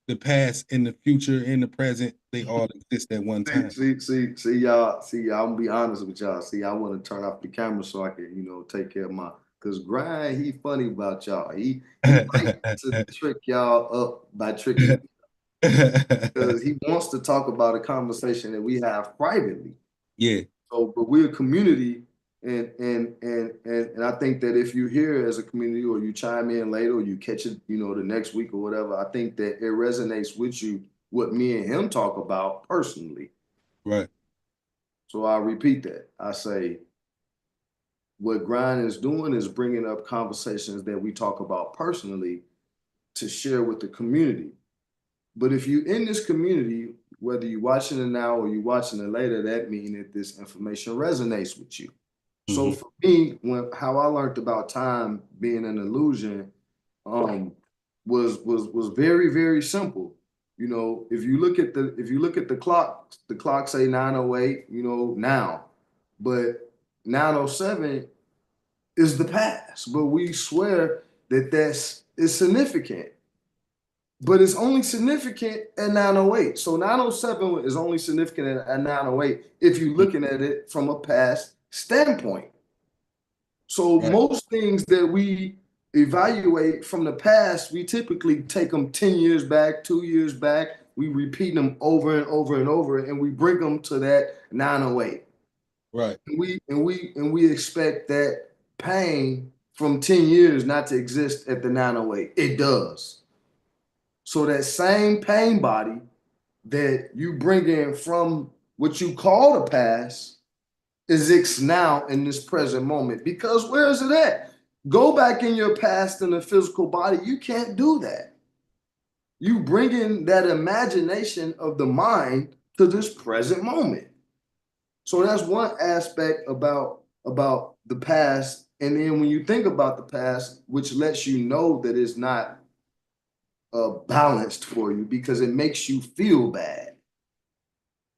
the past and the future and the present, they all exist at one time. See, y'all, I'm gonna be honest with y'all. See, I want to turn off the camera so I can, you know, take care of my because Brian, he funny about y'all. He likes to trick y'all up by tricking because he wants to talk about a conversation that we have privately. Yeah. So, but we're a community, and I think that if you're here as a community, or you chime in later, or you catch it, you know, the next week or whatever, I think that it resonates with you what me and him talk about personally. Right. So I'll repeat that. I say, what Grind is doing is bringing up conversations that we talk about personally to share with the community. But if you in this community, whether you're watching it now or you're watching it later, that means that this information resonates with you. So for me, how I learned about time being an illusion, was very, very simple. You know, if you look at the clock say 9:08, you know, now, but 9:07 is the past. But we swear that is significant. But it's only significant at 9:08. So 9:07 is only significant at 9:08 if you're looking at it from a past standpoint. So most things that we evaluate from the past, we typically take them 10 years back, 2 years back. We repeat them over and over and over, and we bring them to that 9:08. Right. And we expect that pain from 10 years not to exist at the 9:08. It does. So that same pain body that you bring in from what you call the past exists now in this present moment. Because where is it at? Go back in your past in the physical body. You can't do that. You bring in that imagination of the mind to this present moment. So that's one aspect about the past. And then when you think about the past, which lets you know that it's not balanced for you because it makes you feel bad.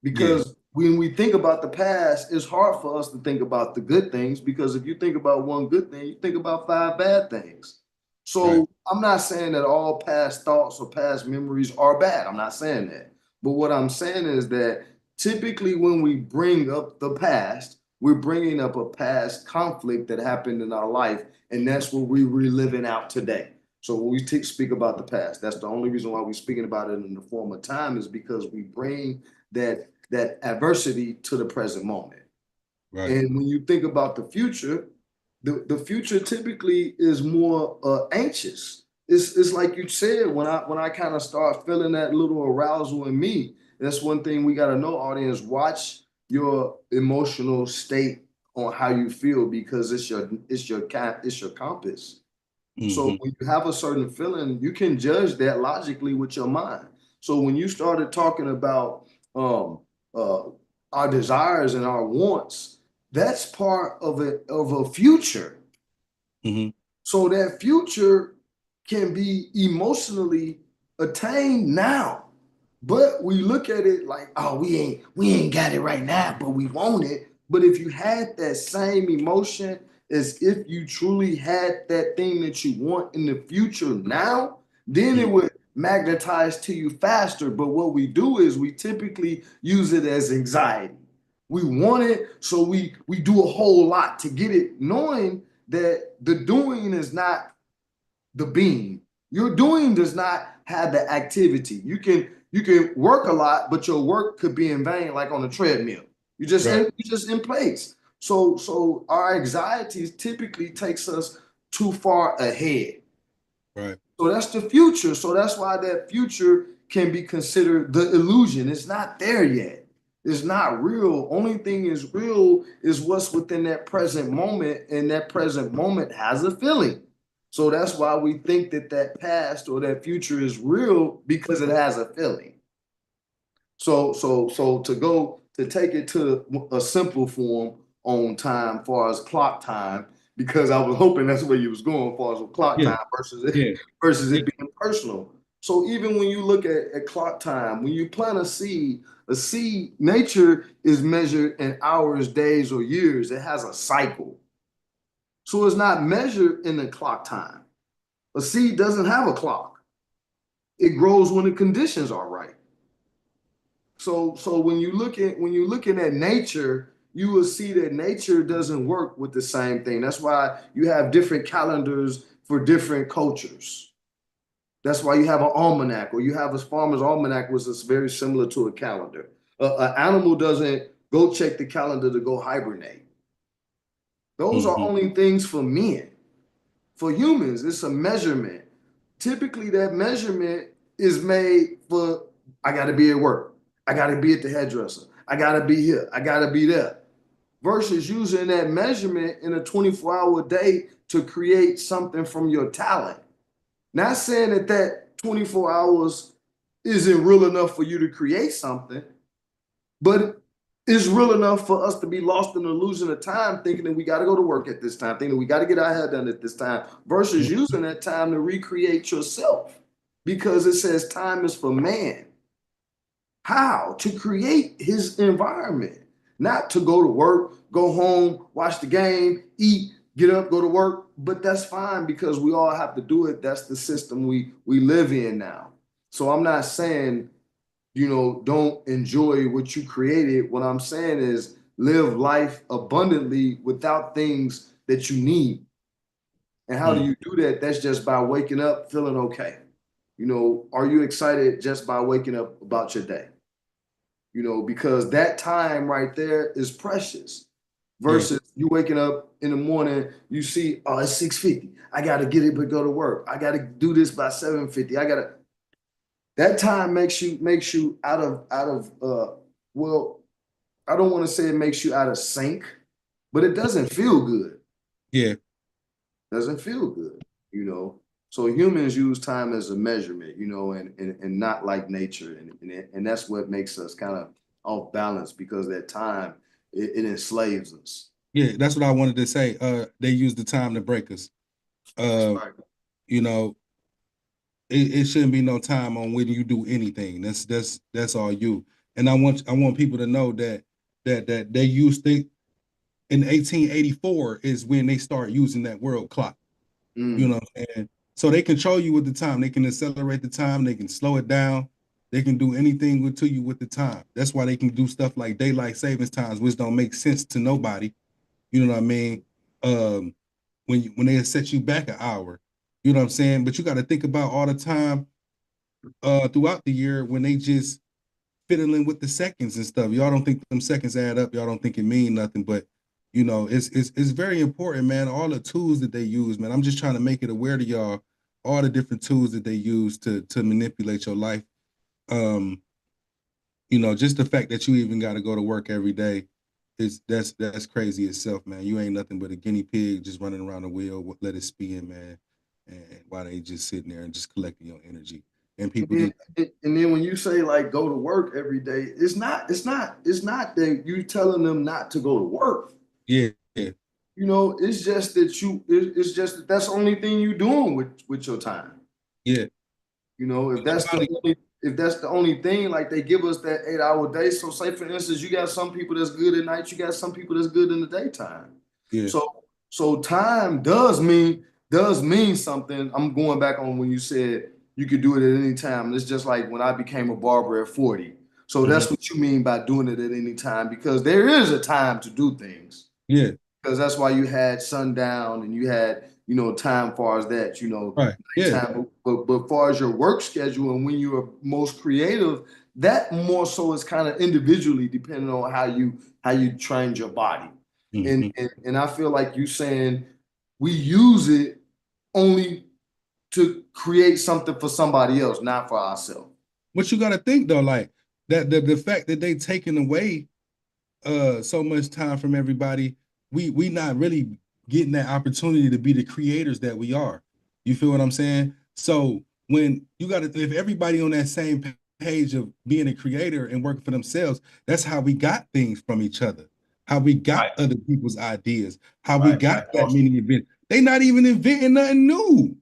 Because when we think about the past, it's hard for us to think about the good things because if you think about one good thing, you think about 5 bad things. So I'm not saying that all past thoughts or past memories are bad. I'm not saying that. But what I'm saying is that typically when we bring up the past, we're bringing up a past conflict that happened in our life, and that's what we're reliving out today. So when we speak about the past, that's the only reason why we're speaking about it in the form of time is because we bring that adversity to the present moment. Right. And when you think about the future, the future typically is more anxious. It's like you said, when I kind of start feeling that little arousal in me, that's one thing we got to know, audience, watch your emotional state on how you feel because it's your compass. So when you have a certain feeling, you can judge that logically with your mind. So when you started talking about our desires and our wants, that's part of a future. So that future can be emotionally attained now. But we look at it like, oh, we ain't got it right now, but we want it. But if you had that same emotion as if you truly had that thing that you want in the future now, then it would magnetize to you faster. But what we do is we typically use it as anxiety. We want it, so we do a whole lot to get it, knowing that the doing is not the being. Your doing does not have the activity. You can work a lot, but your work could be in vain, like on a treadmill. You're just in place. So our anxieties typically takes us too far ahead. Right. So that's the future. So that's why that future can be considered the illusion. It's not there yet. It's not real. Only thing is real is what's within that present moment, and that present moment has a feeling. So that's why we think that past or that future is real because it has a feeling. So to take it to a simple form on time, far as clock time, because I was hoping that's where you was going, far as clock time versus it being personal. So even when you look at clock time, when you plant a seed, nature is measured in hours, days, or years. It has a cycle. So it's not measured in the clock time. A seed doesn't have a clock. It grows when the conditions are right. So when you're looking at nature, you will see that nature doesn't work with the same thing. That's why you have different calendars for different cultures. That's why you have an almanac, or you have a farmer's almanac, which is very similar to a calendar. An animal doesn't go check the calendar to go hibernate. Those are only things for men. For humans, it's a measurement. Typically, that measurement is made for, I got to be at work. I got to be at the hairdresser. I gotta be here. I gotta be there. Versus using that measurement in a 24-hour day to create something from your talent. Not saying that that 24 hours isn't real enough for you to create something, but it's real enough for us to be lost in the illusion of time, thinking that we got to go to work at this time, thinking that we got to get our hair done at this time, versus using that time to recreate yourself. Because it says time is for man. How? To create his environment, not to go to work, go home, watch the game, eat, get up, go to work. But that's fine because we all have to do it. That's the system we live in now. So I'm not saying, you know, don't enjoy what you created. What I'm saying is live life abundantly without things that you need. And how do you do that? That's just by waking up feeling okay. You know, are you excited just by waking up about your day? You know, because that time right there is precious versus you waking up in the morning, you see, oh, it's 6:50. I got to get it, but go to work. I got to do this by 7:50. That time makes you out of well, I don't want to say it makes you out of sync, but it doesn't feel good. Yeah. Doesn't feel good, you know. So humans use time as a measurement, you know, and not like nature. And that's what makes us kind of off balance because that time it enslaves us. Yeah, that's what I wanted to say. They use the time to break us. Right. You know, it shouldn't be no time on when you do anything. That's all you. And I want people to know that they used to in 1884 is when they start using that world clock. You know what I'm saying? So they control you with the time. They can accelerate the time. They can slow it down. They can do anything to you with the time. That's why they can do stuff like daylight savings times, which don't make sense to nobody. You know what I mean? When they set you back an hour, you know what I'm saying? But you got to think about all the time throughout the year when they just fiddling with the seconds and stuff. Y'all don't think them seconds add up. Y'all don't think it mean nothing, but you know, it's very important, man. All the tools that they use, man. I'm just trying to make it aware to y'all, all the different tools that they use to manipulate your life. You know, just the fact that you even got to go to work every day that's crazy itself, man. You ain't nothing but a guinea pig just running around the wheel, let it spin, man. And while they just sitting there and just collecting your energy. And people and then when you say like go to work every day, it's not that you telling them not to go to work. Yeah. You know, it's just that it's just that that's the only thing you doing with your time. Yeah. You know, if that's the only thing, like they give us that 8-hour day. So say for instance, you got some people that's good at night, you got some people that's good in the daytime. Yeah. So time does mean something. I'm going back on when you said you could do it at any time. It's just like when I became a barber at 40. So that's what you mean by doing it at any time, because there is a time to do things. Yeah. Because that's why you had sundown and you had, you know, time far as that, you know, right. Time. But far as your work schedule and when you are most creative, that more so is kind of individually depending on how you trained your body. And I feel like you saying we use it only to create something for somebody else, not for ourselves. What you got to think though, like that the fact that they taking away so much time from everybody, we not really getting that opportunity to be the creators that we are. You feel what I'm saying? So when you got to, if everybody on that same page of being a creator and working for themselves, that's how we got things from each other. How we got other people's ideas. How we got that many events. They not even inventing nothing new.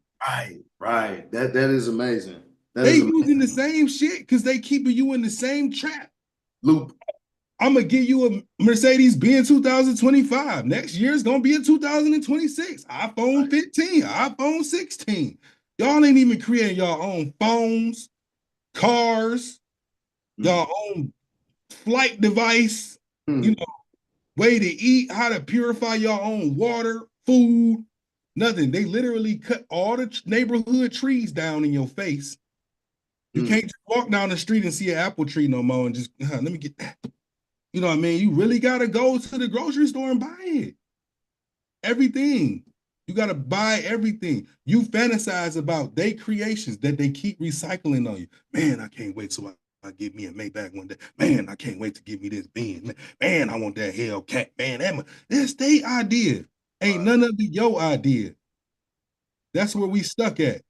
Right. That is amazing. They using the same shit because they keeping you in the same trap loop. I'm gonna give you a Mercedes-Benz 2025. Next year it's gonna be a 2026. iPhone 15, iPhone 16. Y'all ain't even creating your own phones, cars, your own flight device, you know, way to eat, how to purify your own water, food, nothing. They literally cut all the neighborhood trees down in your face. You can't just walk down the street and see an apple tree no more and just, let me get that. You know what I mean? You really got to go to the grocery store and buy it. Everything. You got to buy everything. You fantasize about their creations that they keep recycling on you. Man, I can't wait till I I get me a Maybach one day. Man, I can't wait to get me this Benz. Man, I want that Hellcat. Man, that's their idea. Ain't none of it your idea. That's where we stuck at.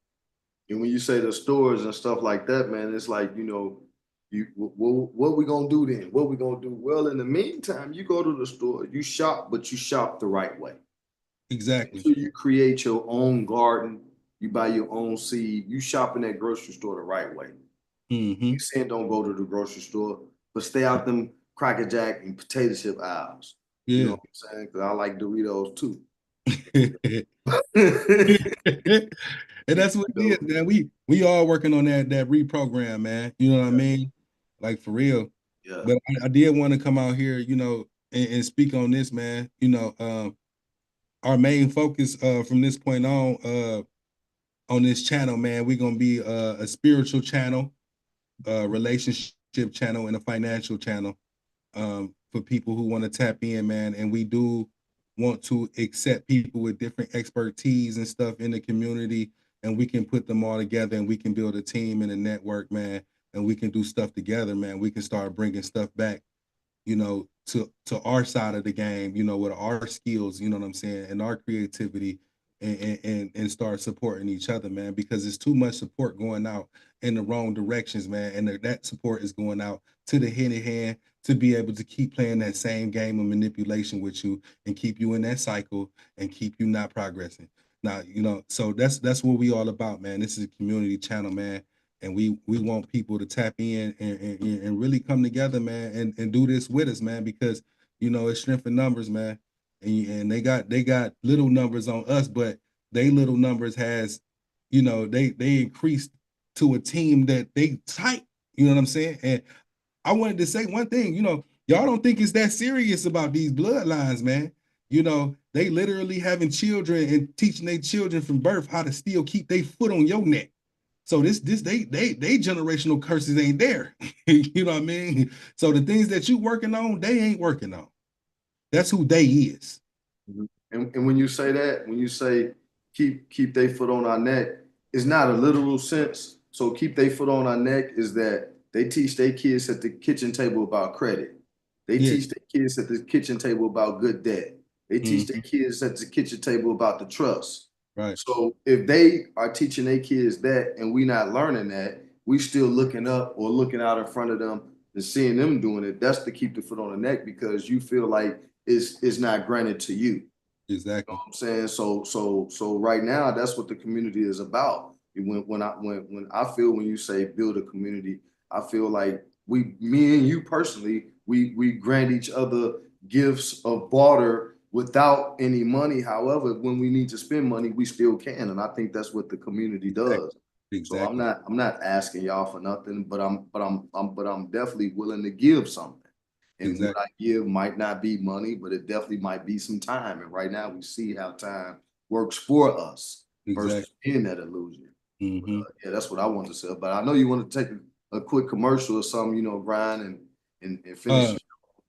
And when you say the stores and stuff like that, man, it's like, you know, what we gonna do then? What we gonna do? Well, in the meantime, you go to the store, you shop, but you shop the right way. Exactly. So you create your own garden, you buy your own seed, you shop in that grocery store the right way. You saying don't go to the grocery store, but stay out them Cracker Jack and potato chip aisles. Yeah. You know what I'm saying? Because I like Doritos too. And that's what it is, man. We all working on that reprogram, man. You know what I mean? Like for real. Yeah. But I did want to come out here, you know, and speak on this, man. You know, our main focus from this point on this channel, man, we're gonna be a spiritual channel, a relationship channel, and a financial channel for people who want to tap in, man. And we do want to accept people with different expertise and stuff in the community, and we can put them all together and we can build a team and a network, man, and we can do stuff together, man. We can start bringing stuff back, you know, to our side of the game, you know, with our skills, you know what I'm saying, and our creativity, and start supporting each other, man, because it's too much support going out in the wrong directions, man, and that support is going out to the hidden hand to be able to keep playing that same game of manipulation with you and keep you in that cycle and keep you not progressing. Now, you know, so that's what we all about, man. This is a community channel, man, and we want people to tap in and really come together, man, and do this with us, man, because, you know, it's strength in numbers, man, and they got little numbers on us, but they little numbers has, you know, they increased to a team that they tight, you know what I'm saying? And I wanted to say one thing, you know, y'all don't think it's that serious about these bloodlines, man. You know, they literally having children and teaching their children from birth how to still keep their foot on your neck. So they generational curses ain't there. You know what I mean? So the things that you working on, they ain't working on. That's who they is. And when you say that, when you say keep their foot on our neck, it's not a literal sense. So keep their foot on our neck is that they teach their kids at the kitchen table about credit. They teach their kids at the kitchen table about good debt. They teach their kids at the kitchen table about the trust. Right. So if they are teaching their kids that and we not learning that, we still looking up or looking out in front of them and seeing them doing it, that's to keep the foot on the neck because you feel like it's not granted to you. Exactly. You know what I'm saying? So right now, that's what the community is about. When I feel when you say build a community, I feel like me and you personally, we grant each other gifts of barter without any money. However, when we need to spend money, we still can, and I think that's what the community does. Exactly. So I'm not asking y'all for nothing, but I'm definitely willing to give something. And what I give might not be money, but it definitely might be some time. And right now we see how time works for us versus being that illusion. Yeah, that's what I want to say. But I know you want to take a quick commercial or something, you know, Brian, and finish.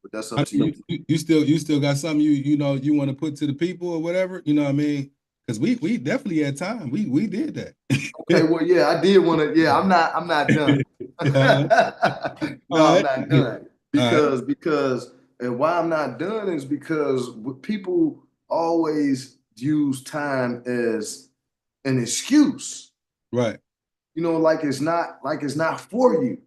But that's up to you. You still got something you know you want to put to the people or whatever, you know what I mean? Because we definitely had time. We did that. Okay, well, yeah, I did want to. Yeah, I'm not done. No, I'm not done because and why I'm not done is because people always use time as an excuse. Right. You know, like it's not for you.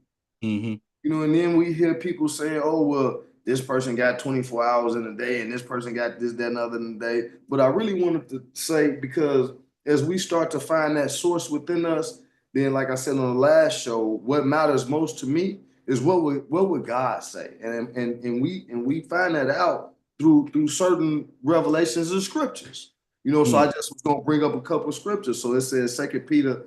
You know, and then we hear people saying, "Oh, well, this person got 24 hours in a day, and this person got this, that, and other in a day." But I really wanted to say because as we start to find that source within us, then, like I said on the last show, what matters most to me is what would God say, and we find that out through certain revelations of scriptures. You know, so I just was gonna bring up a couple of scriptures. So it says 2 Peter.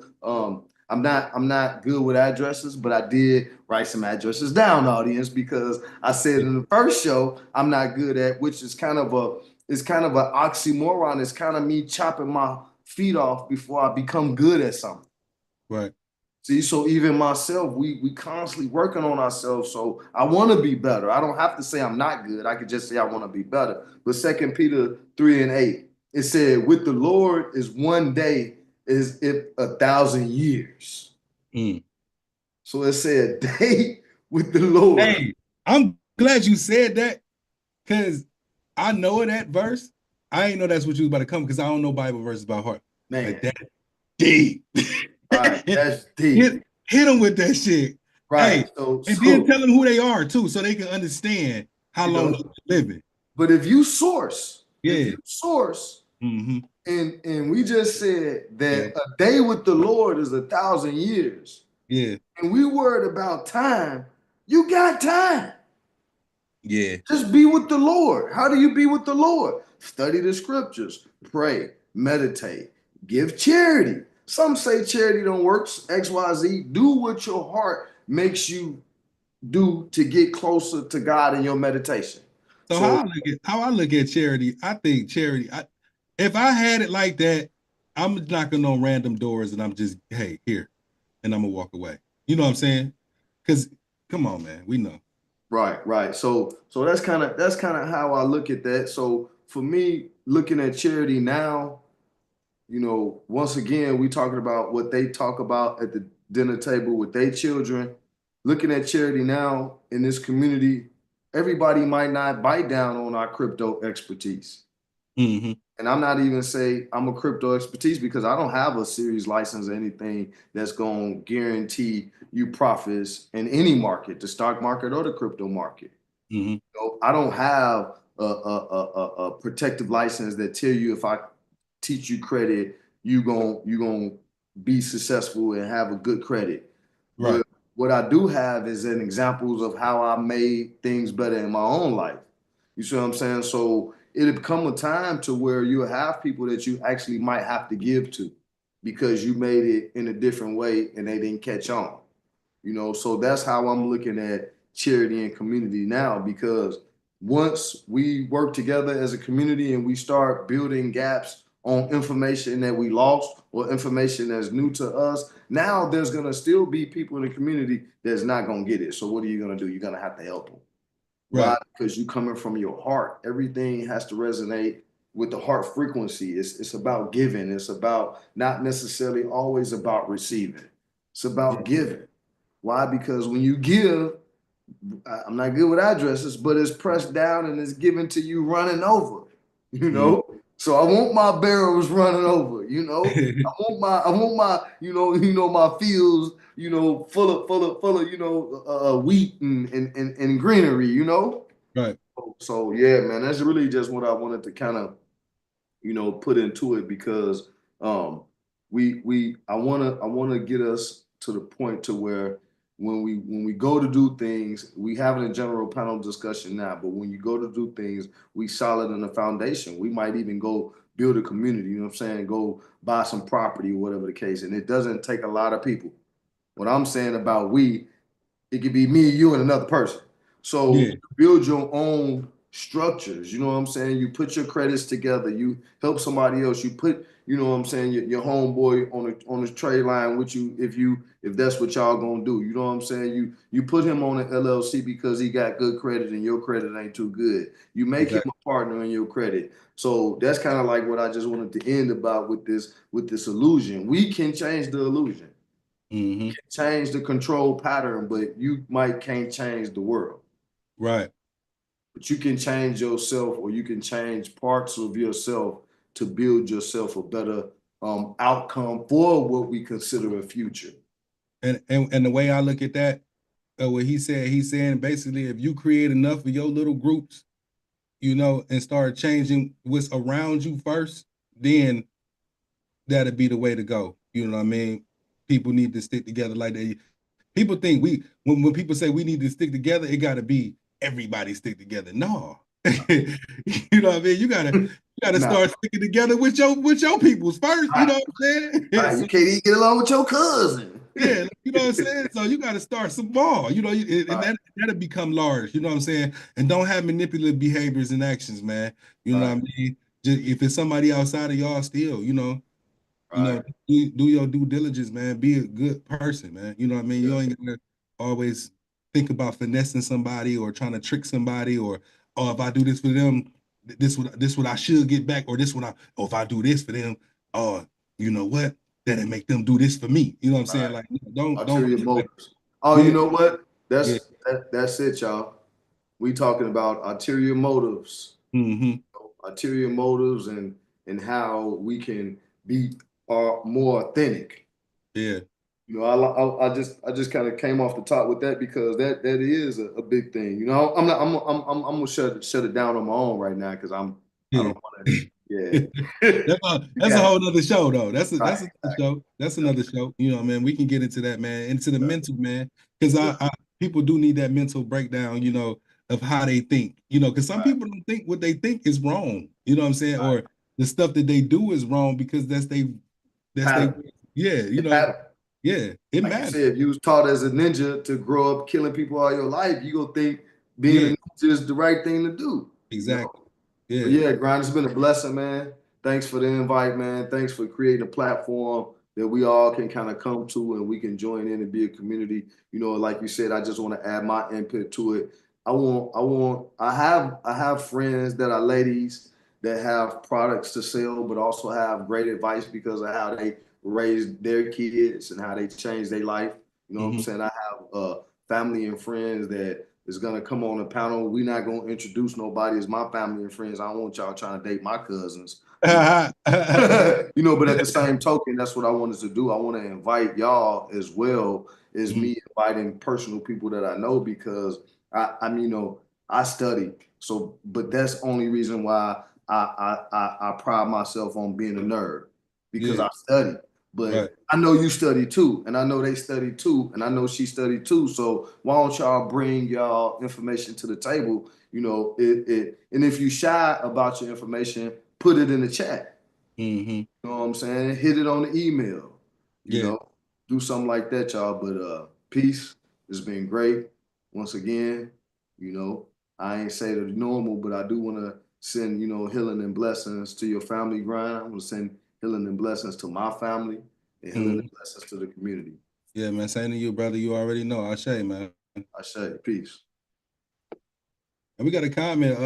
I'm not good with addresses, but I did write some addresses down, audience, because I said in the first show I'm not good at, which is kind of an oxymoron. It's kind of me chopping my feet off before I become good at something. Right. See, so even myself, we constantly working on ourselves. So I want to be better. I don't have to say I'm not good. I could just say I want to be better. But 2 Peter 3:8, it said, with the Lord is one day is if 1,000 years. So it said day with the Lord. Hey, I'm glad you said that because I know that verse. I ain't know that's what you was about to come because I don't know Bible verses by heart. Man, like that deep. Right, that's deep. Hit them with that shit. Right. Hey, and then tell them who they are too, so they can understand how long they're living. But if you source, mm-hmm. and we just said that a day with the Lord is 1,000 years. Yeah. And we worried about time. You got time. Yeah. Just be with the Lord. How do you be with the Lord? Study the scriptures, pray, meditate, give charity. Some say charity don't work, XYZ. Do what your heart makes you do to get closer to God in your meditation. So how I look at charity, I think charity, if I had it like that, I'm knocking on random doors and I'm just, hey, here, and I'm gonna walk away. You know what I'm saying? Because come on, man, we know. Right. So that's kind of how I look at that. So for me, looking at charity now, you know, once again, we talking about what they talk about at the dinner table with their children. Looking at charity now in this community, everybody might not bite down on our crypto expertise. Mm-hmm. And I'm not even say I'm a crypto expertise because I don't have a series license or anything that's going to guarantee you profits in any market, the stock market or the crypto market. Mm-hmm. So I don't have a protective license that tell you if I teach you credit, you gonna be successful and have a good credit. Right. But what I do have is an examples of how I made things better in my own life. You see what I'm saying? So it'll come a time to where you'll have people that you actually might have to give to because you made it in a different way and they didn't catch on. You know, so that's how I'm looking at charity and community now, because once we work together as a community and we start building gaps on information that we lost or information that's new to us, now there's going to still be people in the community that's not going to get it. So what are you going to do? You're going to have to help them. Right? Because you coming from your heart. Everything has to resonate with the heart frequency. It's about giving. It's about not necessarily always about receiving. It's about giving. Why? Because when you give, I'm not good with addresses, but it's pressed down and it's given to you running over, you know? So I want my barrels running over, you know? I want my, my fields, full of, wheat and greenery, you know? Right. So yeah, man, that's really just what I wanted to kind of, put into it because I wanna get us to the point to where when we go to do things, we having a general panel discussion now, but when you go to do things, we solid in the foundation. We might even go build a community, you know what I'm saying? Go buy some property or whatever the case. And it doesn't take a lot of people. What I'm saying about it could be me, you, and another person. So build your own structures. You know what I'm saying? You put your credits together. You help somebody else. You put, you know what I'm saying, your homeboy on the trade line with you if that's what y'all gonna do. You know what I'm saying? You put him on an LLC because he got good credit and your credit ain't too good. You make him a partner in your credit. So that's kind of like what I just wanted to end about with this illusion. We can change the illusion. Mm-hmm. Change the control pattern, but you can't change the world. Right. But you can change yourself, or you can change parts of yourself to build yourself a better outcome for what we consider a future. And the way I look at that, what he's saying basically, if you create enough of your little groups, and start changing what's around you first, then that'd be the way to go. You know what I mean? People need to stick together like that. People think when people say we need to stick together, it gotta be everybody stick together. No. You know what I mean? You gotta start sticking together with your peoples first. You know what I'm saying? Right. You can't even get along with your cousin. Yeah, you know what I'm saying? So you gotta start small, and that'll become large, you know what I'm saying? And don't have manipulative behaviors and actions, man. You know what I mean? Just if it's somebody outside of y'all still, do your due diligence, man. Be a good person, man. You know what I mean? You ain't gonna always think about finessing somebody or trying to trick somebody or if I do this for them, this what I should get back, or if I do this for them, you know what? That'll make them do this for me. You know what I'm saying? Like don't ulterior motives. Oh, you know what? That's That's it, y'all. We talking about ulterior motives, ulterior motives, and how we can be more authentic. Yeah. You know, I just kind of came off the top with that because that is a big thing. You know, I'm gonna shut it down on my own right now because I don't want to. Yeah, that's a whole nother show though. That's another show. That's another show. You know, man, we can get into that, man, into the mental, man, because I people do need that mental breakdown, you know, of how they think, you know, because some people don't think what they think is wrong. You know what I'm saying? Or the stuff that they do is wrong because that's they yeah, you know. Yeah, it like matters. you said, if you was taught as a ninja to grow up killing people all your life, you gonna think being a ninja is the right thing to do. Exactly. You know? But yeah, Grind, it's been a blessing, man. Thanks for the invite, man. Thanks for creating a platform that we all can kind of come to and we can join in and be a community. You know, like you said, I just want to add my input to it. I have friends that are ladies that have products to sell, but also have great advice because of how they raise their kids and how they change their life. You know what I'm saying? I have family and friends that is gonna come on the panel. We're not gonna introduce nobody as my family and friends. I don't want y'all trying to date my cousins. You know, but at the same token, that's what I wanted to do. I want to invite y'all as well as me inviting personal people that I know because I'm you know, I study. So, but that's the only reason why I pride myself on being a nerd because I study. But I know you study too, and I know they study too, and I know she studied too. So why don't y'all bring y'all information to the table? You know, and if you shy about your information, put it in the chat. You know what I'm saying? Hit it on the email. You know, do something like that, y'all. But peace. It's been great. Once again, you know, I ain't say the normal, but I do want to send, you know, healing and blessings to your family, Grind. I want to send healing and blessings to my family and healing and blessings to the community. Yeah, man. Same to you, brother. You already know. Ashe, man. Ashe. Peace. And we got a comment.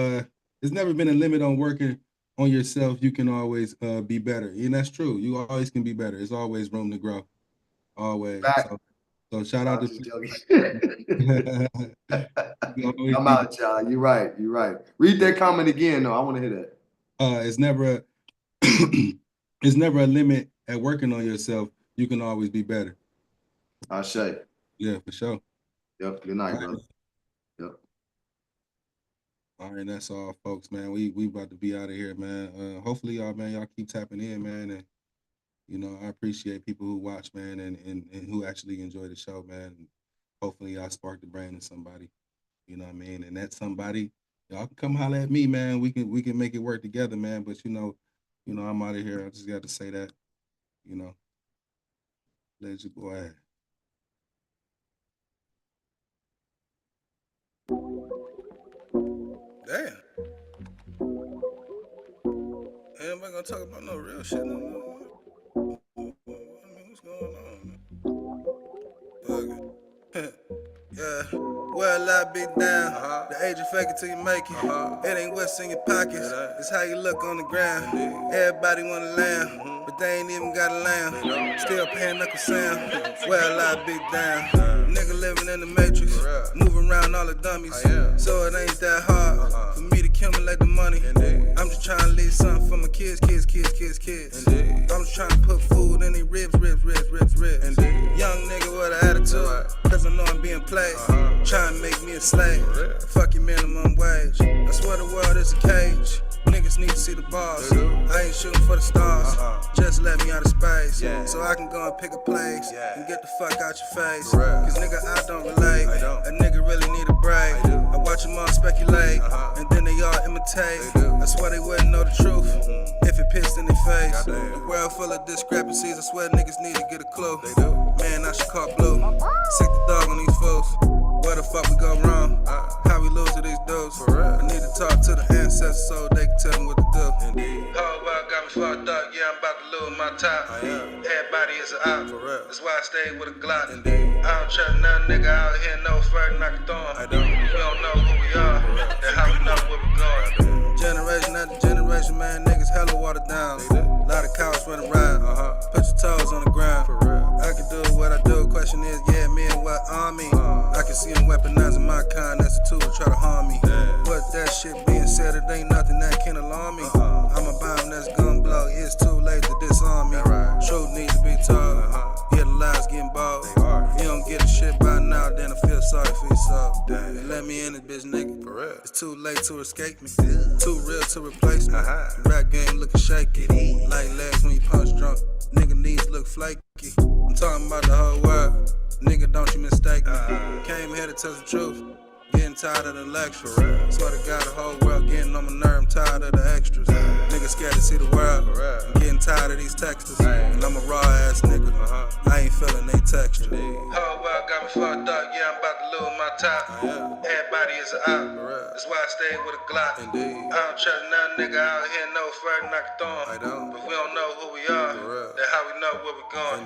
There's never been a limit on working on yourself. You can always be better. And that's true. You always can be better. There's always room to grow. Always. So shout out to I'm out, y'all. You're right. You're right. Read that comment again, though. I want to hear that. It's never it's never a limit at working on yourself. You can always be better. Ashe. Yeah, for sure. Yep. Good night, brother. Yep. All right, that's all, folks, man. We about to be out of here, man. Hopefully, y'all keep tapping in, man. And you know, I appreciate people who watch, man, and who actually enjoy the show, man. And hopefully, y'all spark the brain of somebody. You know what I mean? And that somebody, y'all can come holler at me, man. We can make it work together, man. But you know, I'm out of here. I just got to say that. You know, let you go ahead. Damn. Everybody gonna talk about no real shit no more. I mean, what's going on? Fuck it. Yeah. Well, I be down. The age of fake it till you make it. It ain't what's in your pockets. It's how you look on the ground. Everybody want a lamb, but they ain't even got a lamb. Still paying knuckle sound. Well, I be down. Nigga living in the matrix, moving around all the dummies. So it ain't that hard for me to accumulate the money. I'm just trying to leave something for my kids. I'm just trying to put food in their ribs. Young nigga with an attitude, cause I know I'm being played. Trying to make me a slave. Fuck your minimum wage. I swear the world is a cage. Niggas need to see the bars. I ain't shooting for the stars. Just let me out of space, so I can go and pick a place and get the fuck out your face. Cause nigga, I don't relate. A nigga really need a break. I watch them all speculate, and then they all imitate. I swear they wouldn't know the truth if it pissed in their face. The world full of discrepancies. I swear niggas need to get a clue. Man, I should call Blue. Sick the dog on these fools. Where the fuck we go wrong? How we lose to these dudes? I need to talk to the ancestors so they can tell me what to do. Whole world got me fucked up, yeah, I'm about to lose my top. Everybody is an op, that's why I stay with a Glock. I don't trust none nigga out here no further than I can throw him. If we don't know who we are, then how we know where we going? Generation after generation, man, niggas hella watered down. A lot of cowards running around, put your toes on the ground. I I can do what I do. Question is, yeah, man, what on me? I can see them weaponizing my kind. That's a tool to try to harm me. But that shit being said, it ain't nothing that can alarm me. I'm a bomb that's gon' blow. It's too late to disarm me. Truth need to be told. Yeah, the lies getting bold. You don't get a shit by now, then I feel sorry for yourself. And let me in this bitch, nigga. For real. It's too late to escape me. Too real to replace me. Rap game looking shaky. Like legs when you punch drunk. Nigga knees look flaky. I'm talking about the whole world. Nigga, don't you mistake me. Came here to tell the truth. Getting tired of the lectures. Swear to God, the whole world getting on my nerve. I'm tired of the extras. Niggas scared to see the world. I'm getting tired of these textures. And I'm a raw ass nigga. I ain't feeling they texture. Whole world got me fucked up. Yeah, I'm about to lose my top. Everybody is an op. That's why I stay with a Glock. I don't trust none nigga out here no further than I can throw 'em. But we don't know who we are. That's how we know where we're going.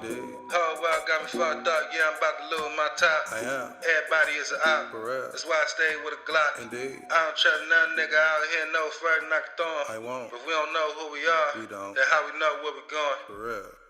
Whole world got me fucked up. Yeah, I'm about to lose my top. Everybody is an op. That's why I stay with a Glock. I don't trust none nigga out here no further than I can throw 'em. But we don't know who we are. That's how we know where we're going. For real.